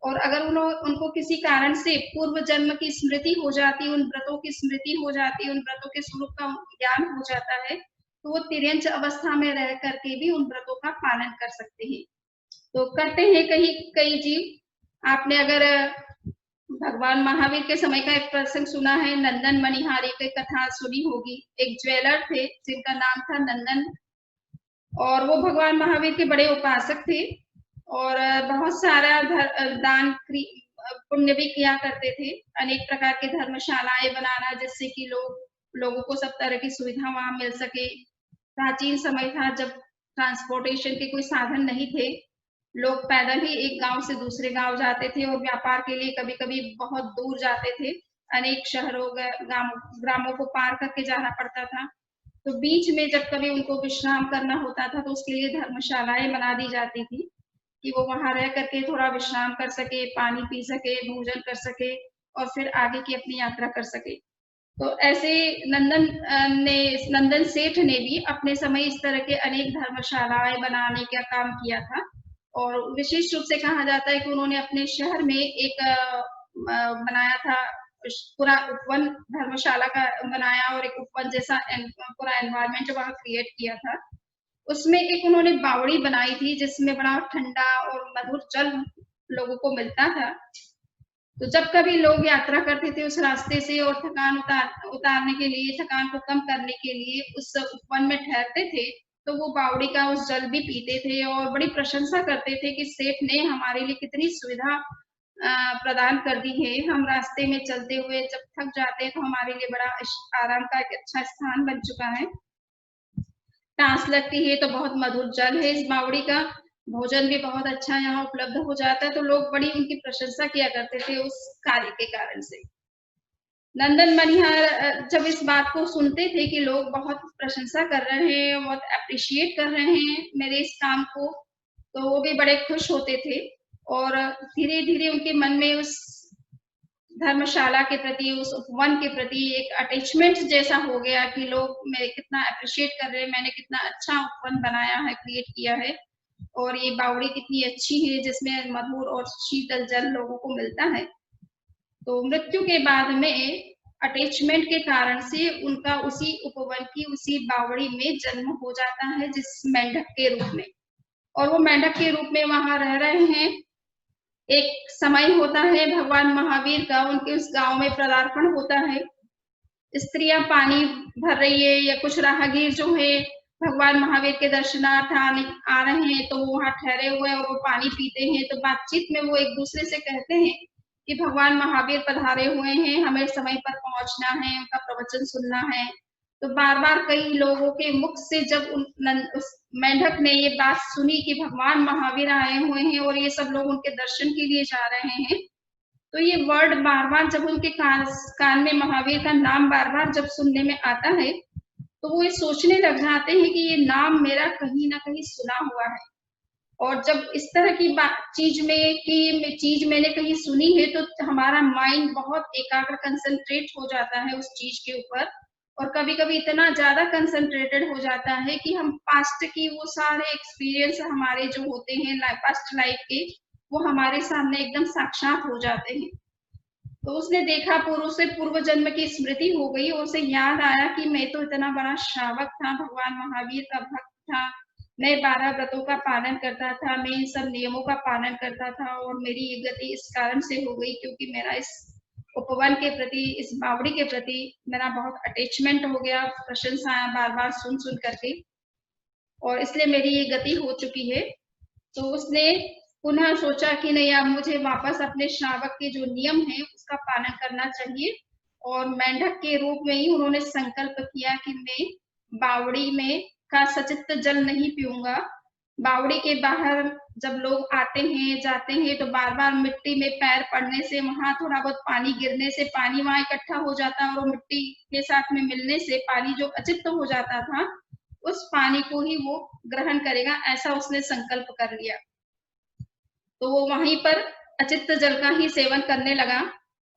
और अगर उनको किसी कारण से पूर्व जन्म की स्मृति हो जाती, उन व्रतों की स्मृति हो जाती, उन व्रतों के स्वरूप का ज्ञान हो जाता है, तो वो तिर्यंच अवस्था में रह करके भी उन व्रतों का पालन कर सकते हैं। तो करते हैं कई जीव। आपने अगर भगवान महावीर के समय का एक प्रसंग सुना है, नंदन मणिहारी की कथा सुनी होगी। एक ज्वेलर थे जिनका नाम था नंदन, और वो भगवान महावीर के बड़े उपासक थे और बहुत सारा दान पुण्य भी किया करते थे। अनेक प्रकार के धर्मशालाएं बनाना जिससे कि लोगों को सब तरह की सुविधा वहां मिल सके। प्राचीन समय था जब ट्रांसपोर्टेशन के कोई साधन नहीं थे, लोग पैदल ही एक गांव से दूसरे गांव जाते थे और व्यापार के लिए कभी कभी बहुत दूर जाते थे, अनेक शहरों ग्रामों को पार करके जाना पड़ता था। तो बीच में जब कभी उनको विश्राम करना होता था तो उसके लिए धर्मशालाएं बना दी जाती थी कि वो वहां रह करके थोड़ा विश्राम कर सके, पानी पी सके, भोजन कर सके और फिर आगे की अपनी यात्रा कर सके। तो ऐसे नंदन सेठ ने भी अपने समय इस तरह के अनेक धर्मशालाएं बनाने का काम किया था और विशेष रूप से कहा जाता है कि उन्होंने अपने शहर में एक बनाया था, पूरा उपवन धर्मशाला का बनाया और एक उपवन जैसा पूरा एनवायरनमेंट वहां क्रिएट किया था। उसमें एक उन्होंने बावड़ी बनाई थी जिसमें बड़ा ठंडा और मधुर जल लोगों को मिलता था। तो जब कभी लोग यात्रा करते थे उस रास्ते से और थकान उतारने के लिए, थकान को कम करने के लिए उस उपवन में ठहरते थे, तो वो बावड़ी का उस जल भी पीते थे और बड़ी प्रशंसा करते थे कि सेठ ने हमारे लिए कितनी सुविधा प्रदान कर दी है। हम रास्ते में चलते हुए जब थक जाते हैं तो हमारे लिए बड़ा आराम का एक अच्छा स्थान बन चुका है। प्यास लगती है तो बहुत मधुर जल है इस बावड़ी का, भोजन भी बहुत अच्छा यहाँ उपलब्ध हो जाता है, तो लोग बड़ी उनकी प्रशंसा किया करते थे उस कार्य के कारण से। नंदन मनिहार जब इस बात को सुनते थे कि लोग बहुत प्रशंसा कर रहे हैं, बहुत एप्रिशिएट कर रहे हैं मेरे इस काम को, तो वो भी बड़े खुश होते थे और धीरे-धीरे उनके मन में उस धर्मशाला के प्रति, उस उपवन के प्रति एक अटैचमेंट जैसा हो गया कि लोग मेरे कितना एप्रिशिएट कर रहे हैं, मैंने कितना अच्छा उपवन बनाया है, क्रिएट किया है और ये बावड़ी कितनी अच्छी है जिसमें मधुर और शीतल जल लोगों को मिलता है। तो मृत्यु के बाद में अटैचमेंट के कारण से उनका उसी उपवन की, उसी बावड़ी में जन्म हो जाता है, जिस मेंढक के रूप में, और वो मेंढक के रूप में वहां रह रहे हैं। एक समय होता है भगवान महावीर का, उनके उस गांव में पदार्पण होता है। स्त्रियां पानी भर रही है या कुछ राहगीर जो है भगवान महावीर के दर्शनार्थ आ रहे हैं, तो वो वहां ठहरे हुए हैं और वो पानी पीते हैं। तो बातचीत में वो एक दूसरे से कहते हैं कि भगवान महावीर पधारे हुए हैं, हमें समय पर पहुंचना है, उनका प्रवचन सुनना है। तो बार-बार कई लोगों के मुख से जब उस मेंढक ने ये बात सुनी कि भगवान महावीर आए हुए हैं और ये सब लोग उनके दर्शन के लिए जा रहे हैं, तो ये वर्ड बार-बार जब उनके कान में महावीर का नाम बार-बार जब सुनने में आता है, तो वो ये सोचने लग जाते हैं कि ये नाम मेरा कहीं ना कहीं सुना हुआ है। और जब इस तरह की चीज मैंने कहीं सुनी है, तो हमारा माइंड बहुत एकाग्र कंसंट्रेट हो जाता है उस चीज के ऊपर, और कभी-कभी इतना ज्यादा कंसंट्रेटेड हो जाता है कि हम पास्ट की वो सारे एक्सपीरियंस हमारे जो होते हैं पास्ट लाइफ के, वो हमारे सामने एकदम साक्षात हो जाते हैं। तो उसने देखा, पूर्व जन्म की स्मृति हो गई और उसे याद आया कि मैं तो इतना बड़ा श्रावक था, भगवान महावीर का भक्त था, मैं 12 व्रतों का पालन करता था, मैं इन सब नियमों का पालन करता था और मेरी ये गति इस कारण से हो गई क्योंकि मेरा इस उपवन के प्रति, इस बावड़ी के प्रति मेरा बहुत अटैचमेंट हो गया, प्रशंसा बार बार सुन सुन करके, और इसलिए मेरी ये गति हो चुकी है। तो उसने पुनः सोचा कि नहीं, अब मुझे वापस अपने श्रावक के जो नियम है उसका पालन करना चाहिए, और मेंढक के रूप में ही उन्होंने संकल्प किया कि मैं बावड़ी में का सचित जल नहीं पीऊंगा। बावड़ी के बाहर जब लोग आते हैं जाते हैं तो बार बार मिट्टी में पैर पड़ने से, वहां थोड़ा बहुत पानी गिरने से पानी वहां इकट्ठा हो जाता है, और वो मिट्टी के साथ में मिलने से पानी जो अचित हो जाता था, उस पानी को ही वो ग्रहण करेगा, ऐसा उसने संकल्प कर लिया। तो वो वहीं पर अचित जल का ही सेवन करने लगा,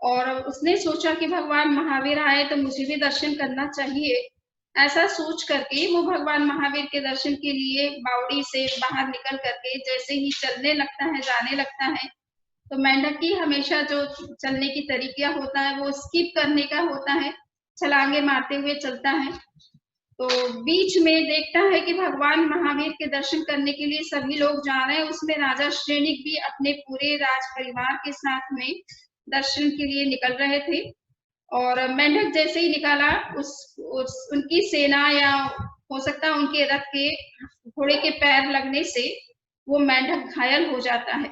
और उसने सोचा कि भगवान महावीर आए तो मुझे भी दर्शन करना चाहिए। ऐसा सोच करके वो भगवान महावीर के दर्शन के लिए बावड़ी से बाहर निकल करके जैसे ही चलने लगता है, जाने लगता है, तो मेंढक की हमेशा जो चलने की तरीका होता है वो स्किप करने का होता है, छलांगे मारते हुए चलता है। तो बीच में देखता है कि भगवान महावीर के दर्शन करने के लिए सभी लोग जा रहे हैं, उसमें राजा श्रेणिक भी अपने पूरे राज परिवार के साथ में दर्शन के लिए निकल रहे थे। और मेंढक जैसे ही निकाला, उनकी सेना या हो सकता है उनके रथ के घोड़े के पैर लगने से वो मेंढक घायल हो जाता है,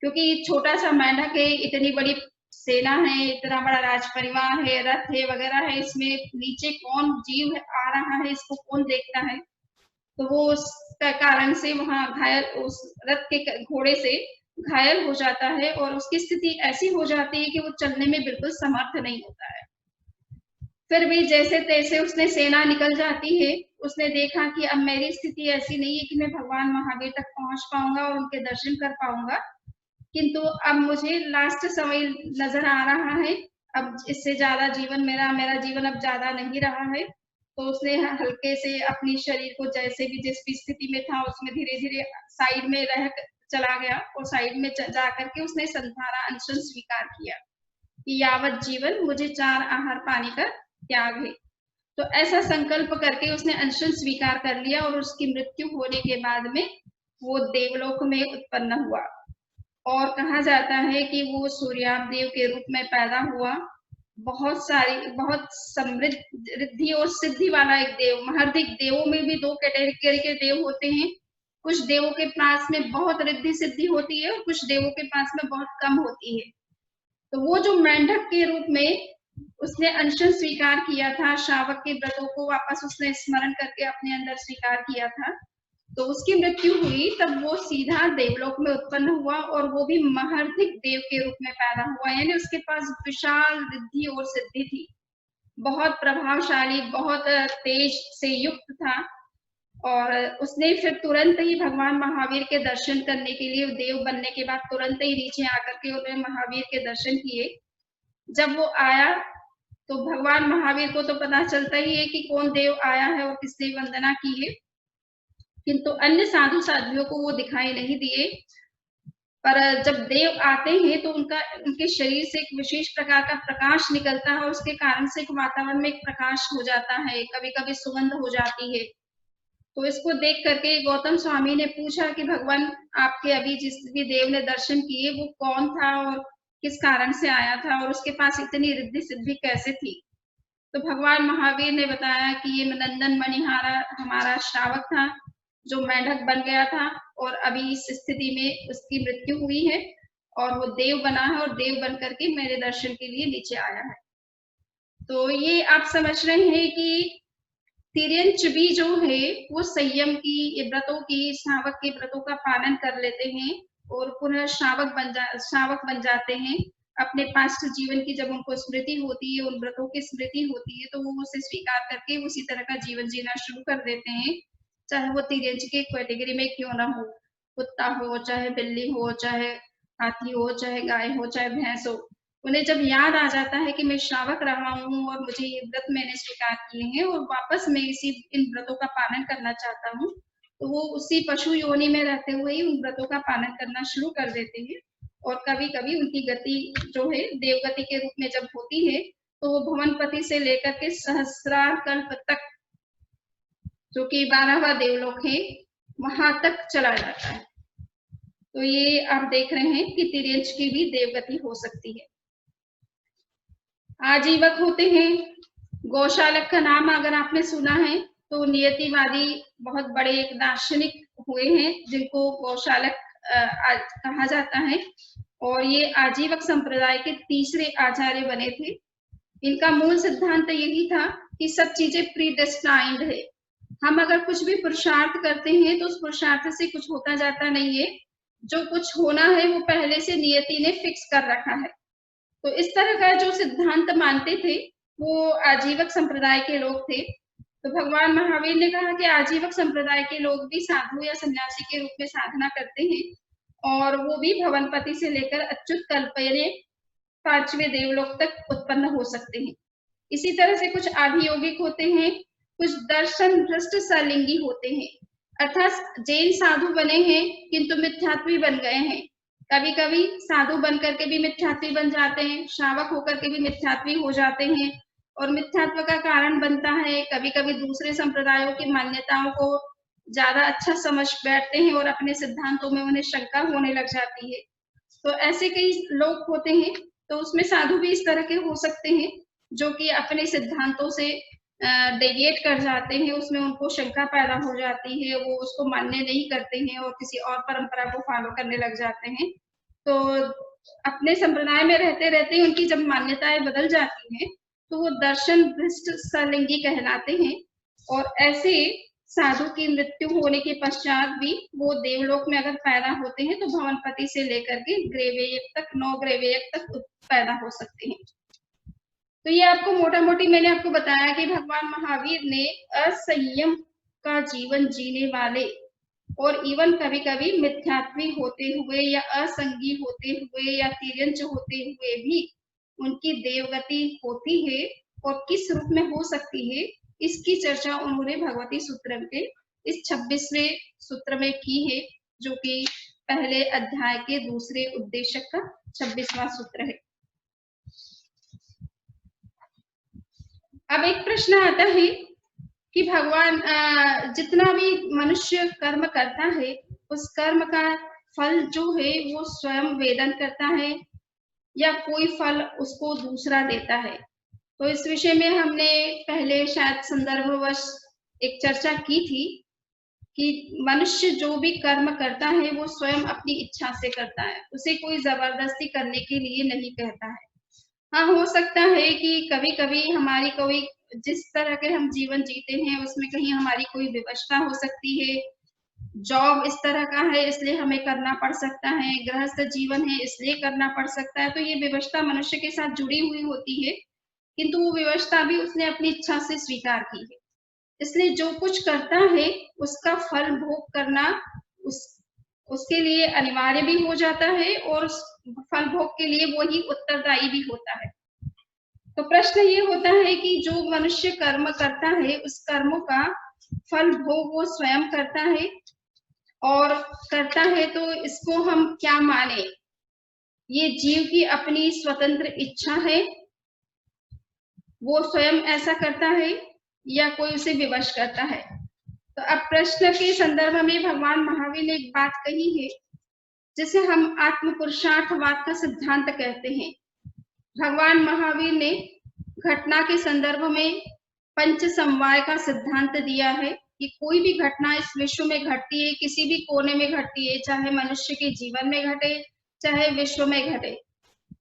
क्योंकि छोटा सा मेंढक है, इतनी बड़ी सेना है, इतना बड़ा राज परिवार है, रथ है वगैरह है, इसमें नीचे कौन जीव आ रहा है इसको कौन देखता है। तो वो उस कारण से वहां घायल, उस रथ के घोड़े से घायल हो जाता है, और उसकी स्थिति ऐसी हो जाती है कि वो चलने में बिल्कुल समर्थ नहीं होता है। फिर भी जैसे तैसे उसने सेना निकल जाती है, उसने देखा कि अब मेरी स्थिति ऐसी नहीं है कि मैं भगवान महावीर तक पहुंच पाऊंगा और उनके दर्शन कर पाऊंगा, किंतु अब मुझे लास्ट समय नजर आ रहा है, अब इससे ज्यादा जीवन मेरा जीवन अब ज्यादा नहीं रहा है। तो उसने हल्के से अपनी शरीर को जैसे भी जिस भी स्थिति में था उसमें धीरे धीरे साइड में रह चला गया, और साइड में जा करके उसने संधारा अनशन स्वीकार किया कि यावत जीवन मुझे 4 आहार पानी का त्याग है। तो ऐसा संकल्प करके उसने अनशन स्वीकार कर लिया, और उसकी मृत्यु होने के बाद में वो देवलोक में उत्पन्न हुआ, और कहा जाता है कि वो सूर्याप देव के रूप में पैदा हुआ। बहुत समृद्धि और सिद्धि वाला एक देव। महार्दिक देवों में भी 2 कैटेगरी के देव होते हैं, कुछ देवों के पास में बहुत रिद्धि सिद्धि होती है और कुछ देवों के पास में बहुत कम होती है। तो वो जो मेंढक के रूप में उसने अनशन स्वीकार किया था, श्रावक के व्रतों को वापस उसने स्मरण करके अपने अंदर स्वीकार किया था, तो उसकी मृत्यु हुई, तब वो सीधा देवलोक में उत्पन्न हुआ और वो भी महर्धिक देव के रूप में पैदा हुआ, यानी उसके पास विशाल रिद्धि और सिद्धि थी, बहुत प्रभावशाली, बहुत तेज से युक्त था। और उसने फिर तुरंत ही भगवान महावीर के दर्शन करने के लिए, देव बनने के बाद तुरंत ही नीचे आकर के उन्होंने महावीर के दर्शन किए। जब वो आया तो भगवान महावीर को तो पता चलता ही है कि कौन देव आया है और किसने वंदना की है, किंतु अन्य साधु साध्वियों को वो दिखाई नहीं दिए। पर जब देव आते हैं तो उनके शरीर से एक विशेष प्रकार का प्रकाश निकलता है, उसके कारण से वातावरण में एक प्रकाश हो जाता है, कभी कभी सुगंध हो जाती है। तो इसको देख करके गौतम स्वामी ने पूछा कि भगवान, आपके अभी जिस भी देव ने दर्शन किए वो कौन था और किस कारण से आया था और उसके पास इतनी रिद्धि सिद्धि कैसे थी। तो भगवान महावीर ने बताया कि ये नंदन मणिहारा हमारा श्रावक था जो मेंढक बन गया था और अभी इस स्थिति में उसकी मृत्यु हुई है और वो देव बना है और देव बन करके मेरे दर्शन के लिए नीचे आया है। तो ये आप समझ रहे हैं कि तिर्यंच भी जो है वो संयम की, व्रतों की, श्रावक के व्रतों का पालन कर लेते हैं और पुनः श्रावक बन जाते हैं। अपने पास्ट जीवन की जब उनको स्मृति होती है, उन व्रतों की स्मृति होती है, तो वो उसे स्वीकार करके उसी तरह का जीवन जीना शुरू कर देते हैं, चाहे वो तिर्यंच के कैटेगरी में क्यों ना हो, कुत्ता हो, चाहे बिल्ली हो, चाहे हाथी हो, चाहे गाय हो, चाहे भैंस हो। उन्हें जब याद आ जाता है कि मैं श्रावक रहा हूँ और मुझे ये व्रत मैंने स्वीकार किए हैं और वापस मैं इन व्रतों का पालन करना चाहता हूँ, तो वो उसी पशु योनि में रहते हुए ही उन व्रतों का पालन करना शुरू कर देते हैं। और कभी कभी उनकी गति जो है देवगति के रूप में जब होती है तो वो भवनपति से लेकर के सहस्रार कल्प तक, जो कि 12वां देवलोक है, वहां तक चला जाता है। तो ये आप देख रहे हैं कि तिर्यंच की भी देवगति हो सकती है। आजीवक होते हैं। गौशालक का नाम अगर आपने सुना है तो नियतिवादी बहुत बड़े एक दार्शनिक हुए हैं जिनको गौशालक कहा जाता है और ये आजीवक संप्रदाय के तीसरे आचार्य बने थे। इनका मूल सिद्धांत यही था कि सब चीजें प्रीडेस्टाइंड है, हम अगर कुछ भी पुरुषार्थ करते हैं तो उस पुरुषार्थ से कुछ होता जाता नहीं है, जो कुछ होना है वो पहले से नियति ने फिक्स कर रखा है। तो इस तरह का जो सिद्धांत मानते थे वो आजीवक संप्रदाय के लोग थे। तो भगवान महावीर ने कहा कि आजीवक संप्रदाय के लोग भी साधु या सन्यासी के रूप में साधना करते हैं और वो भी भवनपति से लेकर अच्युत कल्प यानी 5वें देवलोक तक उत्पन्न हो सकते हैं। इसी तरह से कुछ आधियोगिक होते हैं, कुछ दर्शन भ्रष्ट सलिंगी होते हैं, अर्थात जैन साधु बने हैं किंतु मिथ्यात्वी बन गए हैं। कभी कभी साधु बन करके भी मिथ्यात्वी बन जाते हैं, श्रावक होकर के भी मिथ्यात्वी हो जाते हैं और मिथ्यात्व का कारण बनता है कभी कभी दूसरे संप्रदायों की मान्यताओं को ज्यादा अच्छा समझ बैठते हैं और अपने सिद्धांतों में उन्हें शंका होने लग जाती है। तो ऐसे कई लोग होते हैं, तो उसमें साधु भी इस तरह के हो सकते हैं जो कि अपने सिद्धांतों से डेविएट कर जाते हैं, उसमें उनको शंका पैदा हो जाती है, वो उसको मान्य नहीं करते हैं और किसी और परंपरा को फॉलो करने लग जाते हैं। तो अपने संप्रदाय में रहते रहते उनकी जब मान्यताएं बदल जाती हैं तो वो दर्शन भ्रष्ट सलिंगी कहलाते हैं और ऐसे साधु की मृत्यु होने के पश्चात भी वो देवलोक में अगर पैदा होते हैं तो भवनपति से लेकर के ग्रेवेयक तक 9 ग्रेवेयक तक पैदा हो सकते हैं। तो ये आपको मोटा मोटी मैंने आपको बताया कि भगवान महावीर ने असंयम का जीवन जीने वाले और इवन कभी कभी मिथ्यात्वी होते हुए या असंगी होते हुए या तिर्यंच होते हुए भी उनकी देवगति होती है और किस रूप में हो सकती है, इसकी चर्चा उन्होंने भगवती सूत्र के इस 26वें सूत्र में की है, जो कि पहले अध्याय के दूसरे उद्देश्य का 26वां सूत्र है। अब एक प्रश्न आता है कि भगवान जितना भी मनुष्य कर्म करता है उस कर्म का फल जो है वो स्वयं वेदन करता है या कोई फल उसको दूसरा देता है। तो इस विषय में हमने पहले शायद संदर्भवश एक चर्चा की थी कि मनुष्य जो भी कर्म करता है वो स्वयं अपनी इच्छा से करता है, उसे कोई जबरदस्ती करने के लिए नहीं कहता है। हाँ, हो सकता है कि कभी कभी हमारी कोई जिस तरह के हम जीवन जीते हैं उसमें कहीं हमारी कोई विवशता हो सकती है जॉब इस तरह का है इसलिए हमें करना पड़ सकता है, गृहस्थ जीवन है इसलिए करना पड़ सकता है। तो ये विवशता मनुष्य के साथ जुड़ी हुई होती है, किंतु वो विवशता भी उसने अपनी इच्छा से स्वीकार की है। इसलिए जो कुछ करता है उसका फल भोग करना उसके लिए अनिवार्य भी हो जाता है और उस फल भोग के लिए वो ही उत्तरदायी भी होता है। तो प्रश्न ये होता है कि जो मनुष्य कर्म करता है उस कर्मों का फल भोग वो स्वयं करता है, और करता है तो इसको हम क्या माने? ये जीव की अपनी स्वतंत्र इच्छा है, वो स्वयं ऐसा करता है, या कोई उसे विवश करता है? तो अब प्रश्न के संदर्भ में भगवान महावीर ने एक बात कही है जिसे हम आत्म पुरुषार्थवाद का सिद्धांत कहते हैं। भगवान महावीर ने घटना के संदर्भ में पंच समवाय का सिद्धांत दिया है कि कोई भी घटना इस विश्व में घटती है, किसी भी कोने में घटती है, चाहे मनुष्य के जीवन में घटे चाहे विश्व में घटे,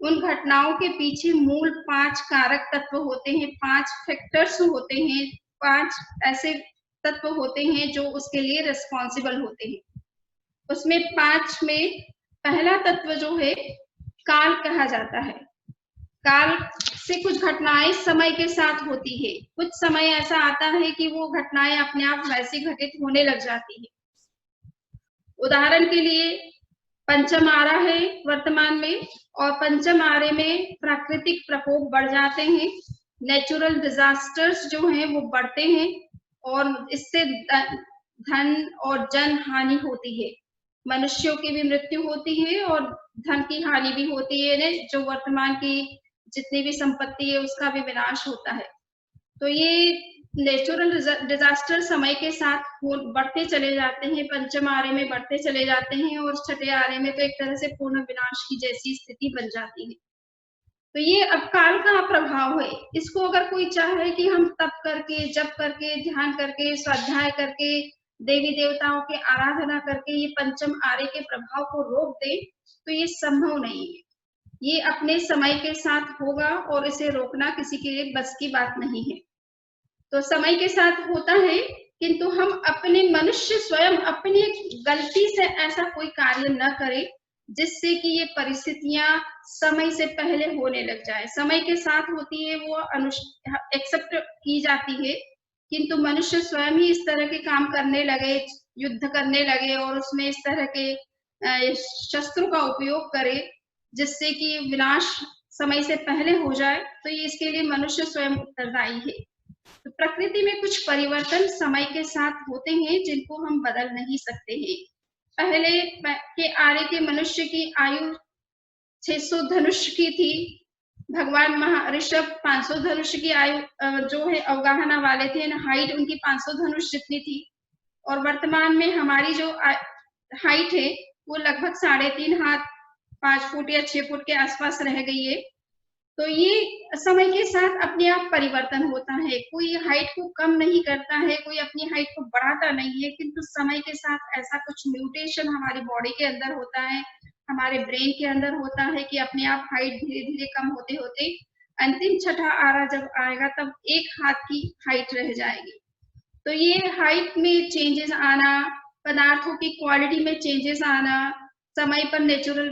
उन घटनाओं के पीछे मूल 5 कारक तत्व होते हैं, 5 फैक्टर्स होते हैं, 5 ऐसे तत्व होते हैं जो उसके लिए रिस्पॉन्सिबल होते हैं। उसमें 5 में पहला तत्व जो है काल कहा जाता है। काल से कुछ घटनाएं समय के साथ होती है, कुछ समय ऐसा आता है कि वो घटनाएं अपने आप वैसी घटित होने लग जाती है। उदाहरण के लिए पंचम आरा है वर्तमान में, और पंचम आरे में प्राकृतिक प्रकोप बढ़ जाते हैं, नेचुरल डिजास्टर्स जो हैं वो बढ़ते हैं, और इससे धन और जन हानि होती है, मनुष्यों की भी मृत्यु होती है और धन की हानि भी होती है, जो वर्तमान की जितनी भी संपत्ति है उसका भी विनाश होता है। तो ये नेचुरल डिजास्टर समय के साथ बढ़ते चले जाते हैं, पंचम आरे में बढ़ते चले जाते हैं, और छठे आरे में तो एक तरह से पूर्ण विनाश की जैसी स्थिति बन जाती है। तो ये अब काल का प्रभाव है। इसको अगर कोई चाहे कि हम तप करके, जप करके, ध्यान करके, स्वाध्याय करके, देवी देवताओं की आराधना करके ये पंचम आरे के प्रभाव को रोक दे, तो ये संभव नहीं है। ये अपने समय के साथ होगा और इसे रोकना किसी के लिए बस की बात नहीं है। तो समय के साथ होता है, किंतु हम अपने मनुष्य स्वयं अपनी गलती से ऐसा कोई कार्य न करें जिससे कि ये परिस्थितियां समय से पहले होने लग जाए। समय के साथ होती है वो एक्सेप्ट की जाती है, किंतु मनुष्य स्वयं ही इस तरह के काम करने लगे, युद्ध करने लगे और उसमें इस तरह के शस्त्रों का उपयोग करे जिससे कि विनाश समय से पहले हो जाए, तो ये इसके लिए मनुष्य स्वयं उत्तरदायी है। तो प्रकृति में कुछ परिवर्तन समय के साथ होते हैं जिनको हम बदल नहीं सकते हैं। पहले के आरे के मनुष्य की आयु 600 धनुष की थी, भगवान ऋषभ 500 धनुष की आयु जो है अवगाहना वाले थे, हाइट उनकी 500 धनुष जितनी थी, और वर्तमान में हमारी जो हाइट है वो लगभग 3.5 हाथ 5 फुट या 6 फुट के आसपास रह गई है। तो ये समय के साथ अपने आप परिवर्तन होता है, कोई हाइट को कम नहीं करता है, कोई अपनी हाइट को बढ़ाता नहीं है, किंतु समय के साथ ऐसा कुछ म्यूटेशन हमारी बॉडी के अंदर होता है, हमारे ब्रेन के अंदर होता है कि अपने आप हाइट धीरे धीरे कम होते होते अंतिम छठा आरा जब आएगा तब 1 हाथ की हाइट रह जाएगी। तो ये हाइट में चेंजेस आना, पदार्थों की क्वालिटी में चेंजेस आना, समय पर नेचुरल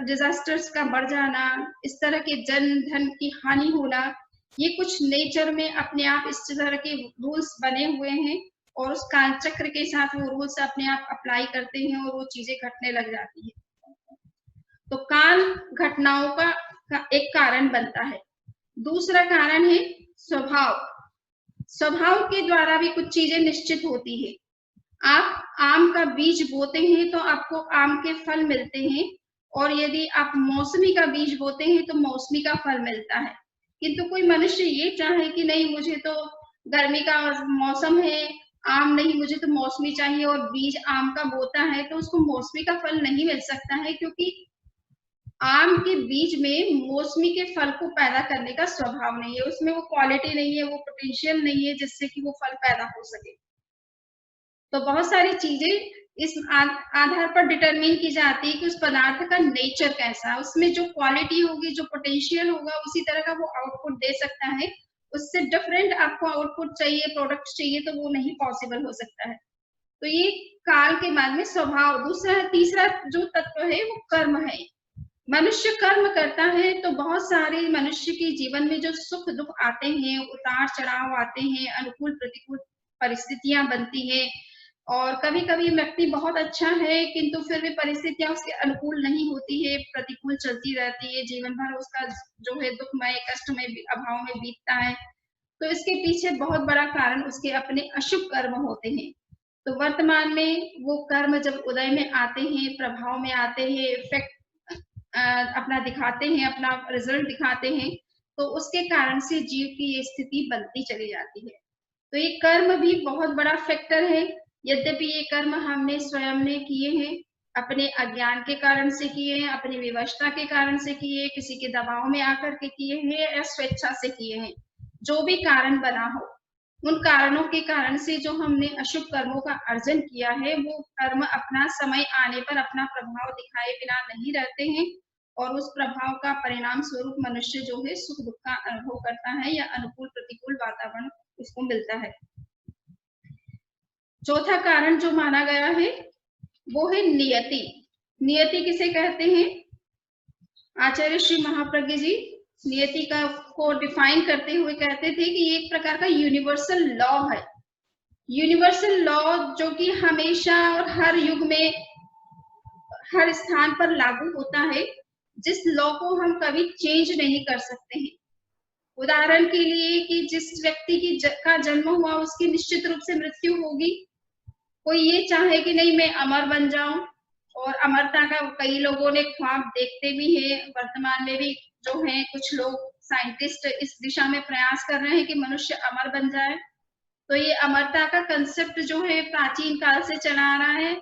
डिजास्टर्स का बढ़ जाना, इस तरह के जन धन की हानि होना, ये कुछ नेचर में अपने आप इस तरह के रूल्स बने हुए हैं, और उस काल चक्र के साथ वो रूल्स अपने आप अप्लाई करते हैं और वो चीजें घटने लग जाती है। तो काल घटनाओं का एक कारण बनता है। दूसरा कारण है स्वभाव। स्वभाव के द्वारा भी कुछ चीजें निश्चित होती है। आप आम का बीज बोते हैं तो आपको आम के फल मिलते हैं, और यदि आप मौसमी का बीज बोते हैं तो मौसमी का फल मिलता है। किंतु कोई मनुष्य ये चाहे कि नहीं मुझे तो गर्मी का मौसम है, आम नहीं, मुझे तो मौसमी चाहिए, और बीज आम का बोता है तो उसको मौसमी का फल नहीं मिल सकता है, क्योंकि आम के बीज में मौसमी के फल को पैदा करने का स्वभाव नहीं है, उसमें वो क्वालिटी नहीं है, वो पोटेंशियल नहीं है जिससे कि वो फल पैदा हो सके। तो बहुत सारी चीजें इस आधार पर डिटरमिन की जाती है कि उस पदार्थ का नेचर कैसा है, उसमें जो क्वालिटी होगी, जो पोटेंशियल होगा, उसी तरह का वो आउटपुट दे सकता है। उससे डिफरेंट आपको आउटपुट चाहिए, प्रोडक्ट चाहिए, तो वो नहीं पॉसिबल हो सकता है। तो ये काल के बाद में स्वभाव। दूसरा तीसरा जो तत्व है वो कर्म है। मनुष्य कर्म करता है तो बहुत सारे मनुष्य के जीवन में जो सुख दुख आते हैं, उतार चढ़ाव आते हैं, अनुकूल प्रतिकूल परिस्थितियां बनती हैं, और कभी-कभी व्यक्ति बहुत अच्छा है किंतु फिर भी परिस्थितियां उसके अनुकूल नहीं होती है, प्रतिकूल चलती रहती है, जीवन भर उसका जो है दुखमय कष्टमय अभाव में बीतता है। तो इसके पीछे बहुत बड़ा कारण उसके अपने अशुभ कर्म होते हैं। तो वर्तमान में वो कर्म जब उदय में आते हैं, प्रभाव में आते हैं, इफेक्ट अपना दिखाते हैं, अपना रिजल्ट दिखाते हैं, तो उसके कारण से जीव की ये स्थिति बनती चली जाती है। तो ये कर्म भी बहुत बड़ा फैक्टर है। यद्यपि ये कर्म हमने स्वयं ने किए हैं, अपने अज्ञान के कारण से किए हैं, अपनी विवशता के कारण से किए, किसी के दबाव में आकर के किए हैं या स्वेच्छा से किए हैं। जो भी कारण बना हो, उन कारणों के कारण से जो हमने अशुभ कर्मों का अर्जन किया है, वो कर्म अपना समय आने पर अपना प्रभाव दिखाए बिना नहीं रहते हैं, और उस प्रभाव का परिणाम स्वरूप मनुष्य जो है सुख दुख का अनुभव करता है या अनुकूल प्रतिकूल वातावरण उसको मिलता है। चौथा कारण जो माना गया है वो है नियति। नियति किसे कहते हैं? आचार्य श्री महाप्रज्ञ जी नियति का को डिफाइन करते हुए कहते थे कि ये एक प्रकार का यूनिवर्सल लॉ है। यूनिवर्सल लॉ जो कि हमेशा और हर युग में हर स्थान पर लागू होता है, जिस लॉ को हम कभी चेंज नहीं कर सकते हैं। उदाहरण के लिए कि जिस व्यक्ति का जन्म हुआ उसकी निश्चित रूप से मृत्यु होगी। कोई ये चाहे कि नहीं मैं अमर बन जाऊं, और अमरता का कई लोगों ने ख्वाब देखते भी हैं। वर्तमान में भी जो है कुछ लोग साइंटिस्ट इस दिशा में प्रयास कर रहे हैं कि मनुष्य अमर बन जाए। तो ये अमरता का कंसेप्ट जो है प्राचीन काल से चला आ रहा है।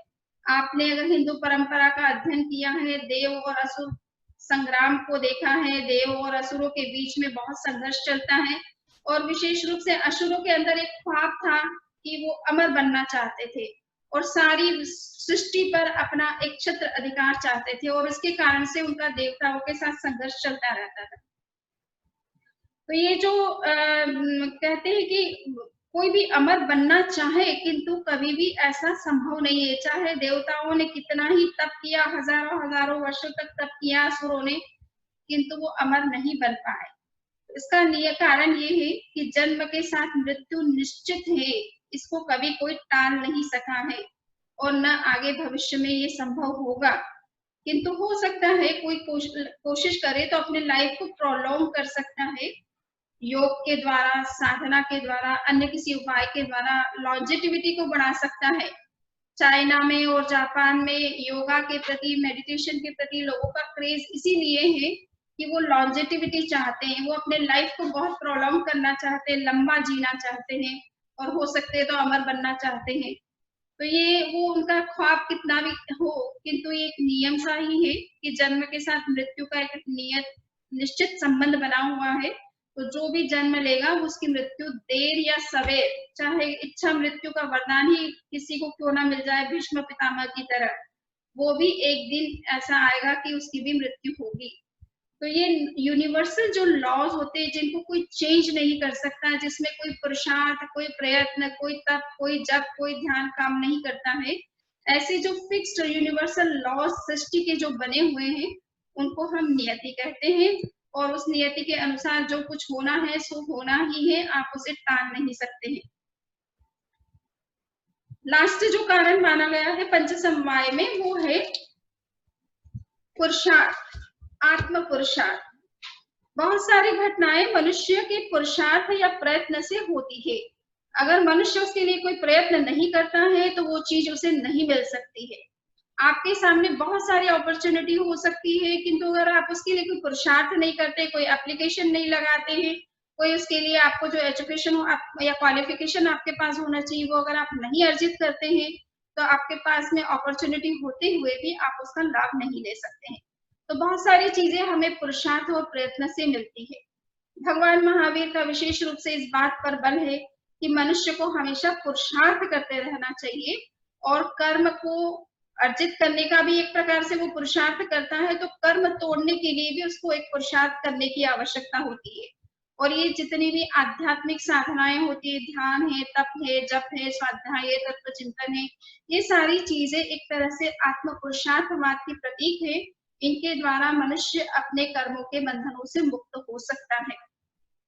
आपने अगर हिंदू परंपरा का अध्ययन किया है, देव और असुर संग्राम को देखा है, देव और असुरों के बीच में बहुत संघर्ष चलता है, और विशेष रूप से असुरों के अंदर एक ख्वाब था कि वो अमर बनना चाहते थे और सारी सृष्टि पर अपना एक छत्र अधिकार चाहते थे, और इसके कारण से उनका देवताओं के साथ संघर्ष चलता रहता था। तो ये जो कहते हैं कि कोई भी अमर बनना चाहे किंतु कभी भी ऐसा संभव नहीं है। चाहे देवताओं ने कितना ही तप किया, हजारों हजारों वर्षों तक तप किया असुरों ने, किंतु वो अमर नहीं बन पाए। इसका कारण ये है कि जन्म के साथ मृत्यु निश्चित है, इसको कभी कोई टाल नहीं सका है, और न आगे भविष्य में ये संभव होगा। किंतु हो सकता है कोई कोशिश करे तो अपने लाइफ को प्रोलॉन्ग कर सकता है, योग के द्वारा, साधना के द्वारा, अन्य किसी उपाय के द्वारा लॉन्जेटिविटी को बढ़ा सकता है। चाइना में और जापान में योगा के प्रति, मेडिटेशन के प्रति लोगों का क्रेज इसीलिए है कि वो लॉन्जेटिविटी चाहते हैं, वो अपने लाइफ को बहुत प्रोलॉन्ग करना चाहते हैं, लंबा जीना चाहते हैं, और हो सकते हैं तो अमर बनना चाहते हैं। तो ये वो उनका ख्वाब कितना भी हो, किंतु ये एक नियम सा ही है कि जन्म के साथ मृत्यु का एक निश्चित संबंध बना हुआ है। तो जो भी जन्म लेगा उसकी मृत्यु देर या सवेर, चाहे इच्छा मृत्यु का वरदान ही किसी को क्यों ना मिल जाए भीष्म पितामह की तरह, वो भी एक दिन ऐसा आएगा कि उसकी भी मृत्यु होगी। तो ये यूनिवर्सल जो लॉज होते हैं जिनको कोई चेंज नहीं कर सकता, जिसमें कोई पुरुषार्थ, कोई प्रयत्न, कोई तप, कोई जप, कोई ध्यान काम नहीं करता है, ऐसे जो फिक्स्ड यूनिवर्सल लॉज सृष्टि के जो बने हुए हैं उनको हम नियति कहते हैं, और उस नियति के अनुसार जो कुछ होना है सो होना ही है, आप उसे टाल नहीं सकते हैं। लास्ट जो कारण माना गया है पंच समवाय में वो है पुरुषार्थ, आत्म पुरुषार्थ। बहुत सारी घटनाएं मनुष्य के पुरुषार्थ या प्रयत्न से होती है। अगर मनुष्य उसके लिए कोई प्रयत्न नहीं करता है तो वो चीज उसे नहीं मिल सकती है। आपके सामने बहुत सारी अपॉर्चुनिटी हो सकती है, किंतु अगर आप उसके लिए कोई पुरुषार्थ नहीं करते, कोई एप्लीकेशन नहीं लगाते हैं, कोई उसके लिए आपको जो एजुकेशन हो या क्वालिफिकेशन आपके पास होना चाहिए वो अगर आप नहीं अर्जित करते हैं, तो आपके पास में अपॉर्चुनिटी होते हुए भी आप उसका लाभ नहीं ले सकते हैं। तो बहुत सारी चीजें हमें पुरुषार्थ और प्रयत्न से मिलती है। भगवान महावीर का विशेष रूप से इस बात पर बल है कि मनुष्य को हमेशा पुरुषार्थ करते रहना चाहिए, और कर्म को अर्जित करने का भी एक प्रकार से वो पुरुषार्थ करता है, तो कर्म तोड़ने के लिए भी उसको एक पुरुषार्थ करने की आवश्यकता होती है। और ये जितनी भी आध्यात्मिक साधनाएं होती है, ध्यान है, तप है, जप है, स्वाध्याय है, तत्व चिंतन है, ये सारी चीजें एक तरह से आत्म पुरुषार्थवाद के प्रतीक है। इनके द्वारा मनुष्य अपने कर्मों के बंधनों से मुक्त हो सकता है।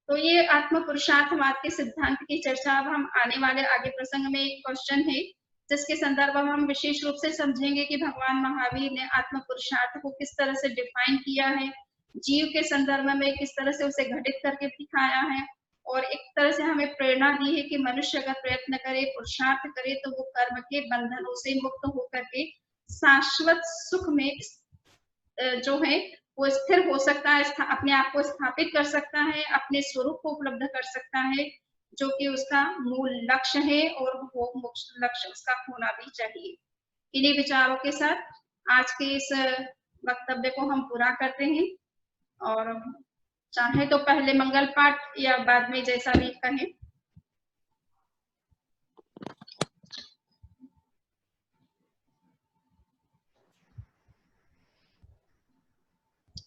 तो ये आत्म पुरुषार्थवाद के सिद्धांत की चर्चा अब हम आने वाले आगे प्रसंग में एक क्वेश्चन है जिसके संदर्भ में हम विशेष रूप से समझेंगे कि भगवान महावीर ने आत्म पुरुषार्थ को किस तरह से डिफाइन किया है, जीव के संदर्भ में किस तरह से उसे घटित करके दिखाया है, और एक तरह से हमें प्रेरणा दी है कि मनुष्य अगर प्रयत्न करे, पुरुषार्थ करे, तो वो कर्म के बंधनों से मुक्त होकर के शाश्वत सुख में जो है वो स्थिर हो सकता है, अपने आप को स्थापित कर सकता है, अपने स्वरूप को उपलब्ध कर सकता है, जो कि उसका मूल लक्ष्य है, और वो मुख्य लक्ष्य उसका होना भी चाहिए। इन्हीं विचारों के साथ आज के इस वक्तव्य को हम पूरा करते हैं, और चाहे तो पहले मंगल पाठ या बाद में जैसा भी कहें।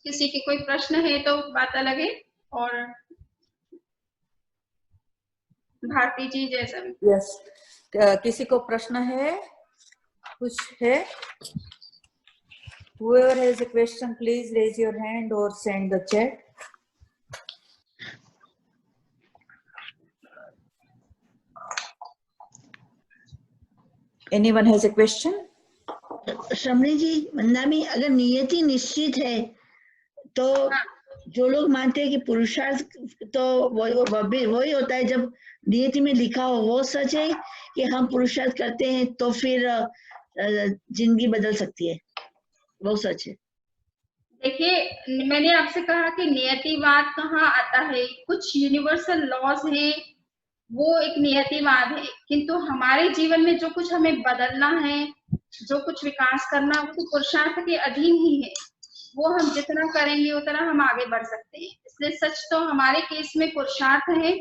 किसी के कोई प्रश्न है तो बात अलग है, और भारती जी जैसा भी। यस, किसी को प्रश्न है, कुछ है? Whoever has a question, please raise your hand or send the chat. Anyone has a question? शमनी जी, मंदामी, अगर नियति निश्चित है तो जो लोग मानते हैं कि पुरुषार्थ तो वही होता है जब नियति में लिखा हो, वो सच है कि हम पुरुषार्थ करते हैं तो फिर जिंदगी बदल सकती है, वो सच है? देखिए, मैंने आपसे कहा कि नियतिवाद कहाँ आता है, कुछ यूनिवर्सल लॉज हैं, वो एक नियतिवाद है, किंतु हमारे जीवन में जो कुछ हमें बदलना है, जो कुछ विकास करना, वो तो पुरुषार्थ के अधीन ही है। वो हम जितना करेंगे उतना हम आगे बढ़ सकते हैं। इसलिए सच तो हमारे केस में पुरुषार्थ है,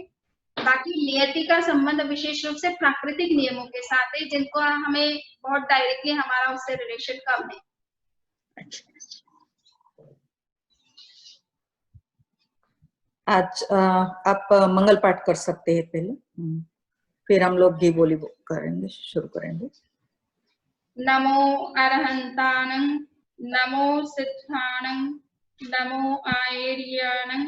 बाकी नियति का संबंध विशेष रूप से प्राकृतिक नियमों के साथ है, जिनको हमें बहुत डायरेक्टली हमारा उससे रिलेशन कम है। आज आप मंगल पाठ कर सकते हैं पहले, फिर हम लोग गी बोली करेंगे, शुरू करेंगे। नमो अरहंतानं, नमो सिद्धानं, नमो आयर्यानं,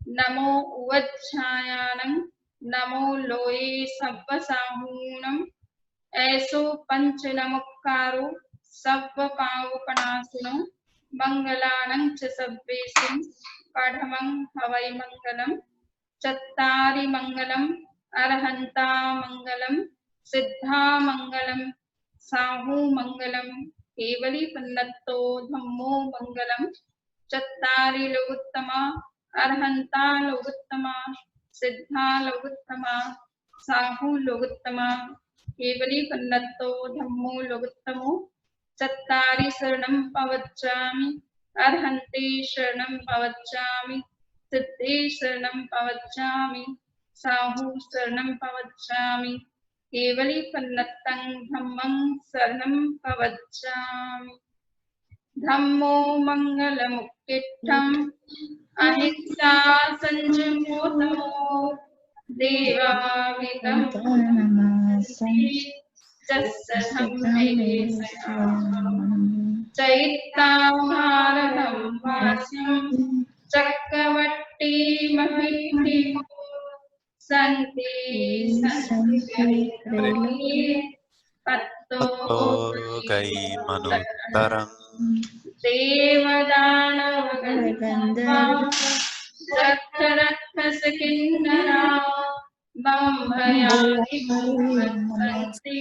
नमो उवज्झायानं, नमो लोये सव्वसाहूनं, ऐसो पंच नमक्कारो सव्व पावकनाशुनो, मंगलानं च सव्वेसिं पढ़मं हवै मंगलम। चत्तारि मंगलम अरहंता मंगलम, सिद्धा मंगलम, साहू मंगलम, केवली पन्नत्तो धम्मो मंगलम। चत्तारि लोकोत्तमा अरहंता लोकोत्तमा, सिद्धा लोकोत्तमा, साहू लोकोत्तमा, केवली पन्नत्तो धम्मो लोकोत्तमो। चत्तारि शरणं पवच्चामि, अर्हन्ते शरणं पवच्चामि, सिद्धे शरणं पवच्चामि, साहू शरणं पवच्चामि, केवली पन्नत्तं धम्मं शरणं पवच्चामि। धम्मो मंगलमुक्तिष्ठम् अहिंसा संयमोत्तमो, देवामितं चैत्ताहारं भाष्यं चक्रवर्ती महिषिको, सन्ति कैमनुत्तरम् देवदानवगन्धर्वा रक्षरक्षसकिन्नरा, बम्भयादि भूमत्सन्ति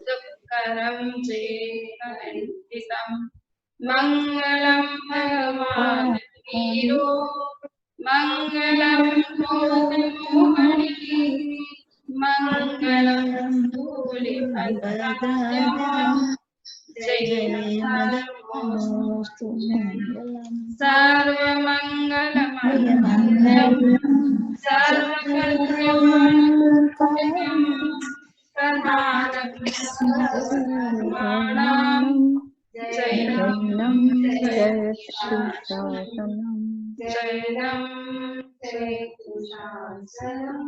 दुःखरं चेतनन्तितं। मंगलं भगवान् वीरो, मंगलं भूतमोहनी, मंगलं धूलिभद्राय, जय नमोस्तु सर्वमंगलमङ्गलं सर्वकल्याणं प्रधानं सर्वाणां, जय नमः। जय श्री साधनम। जैनं चेतुषासनं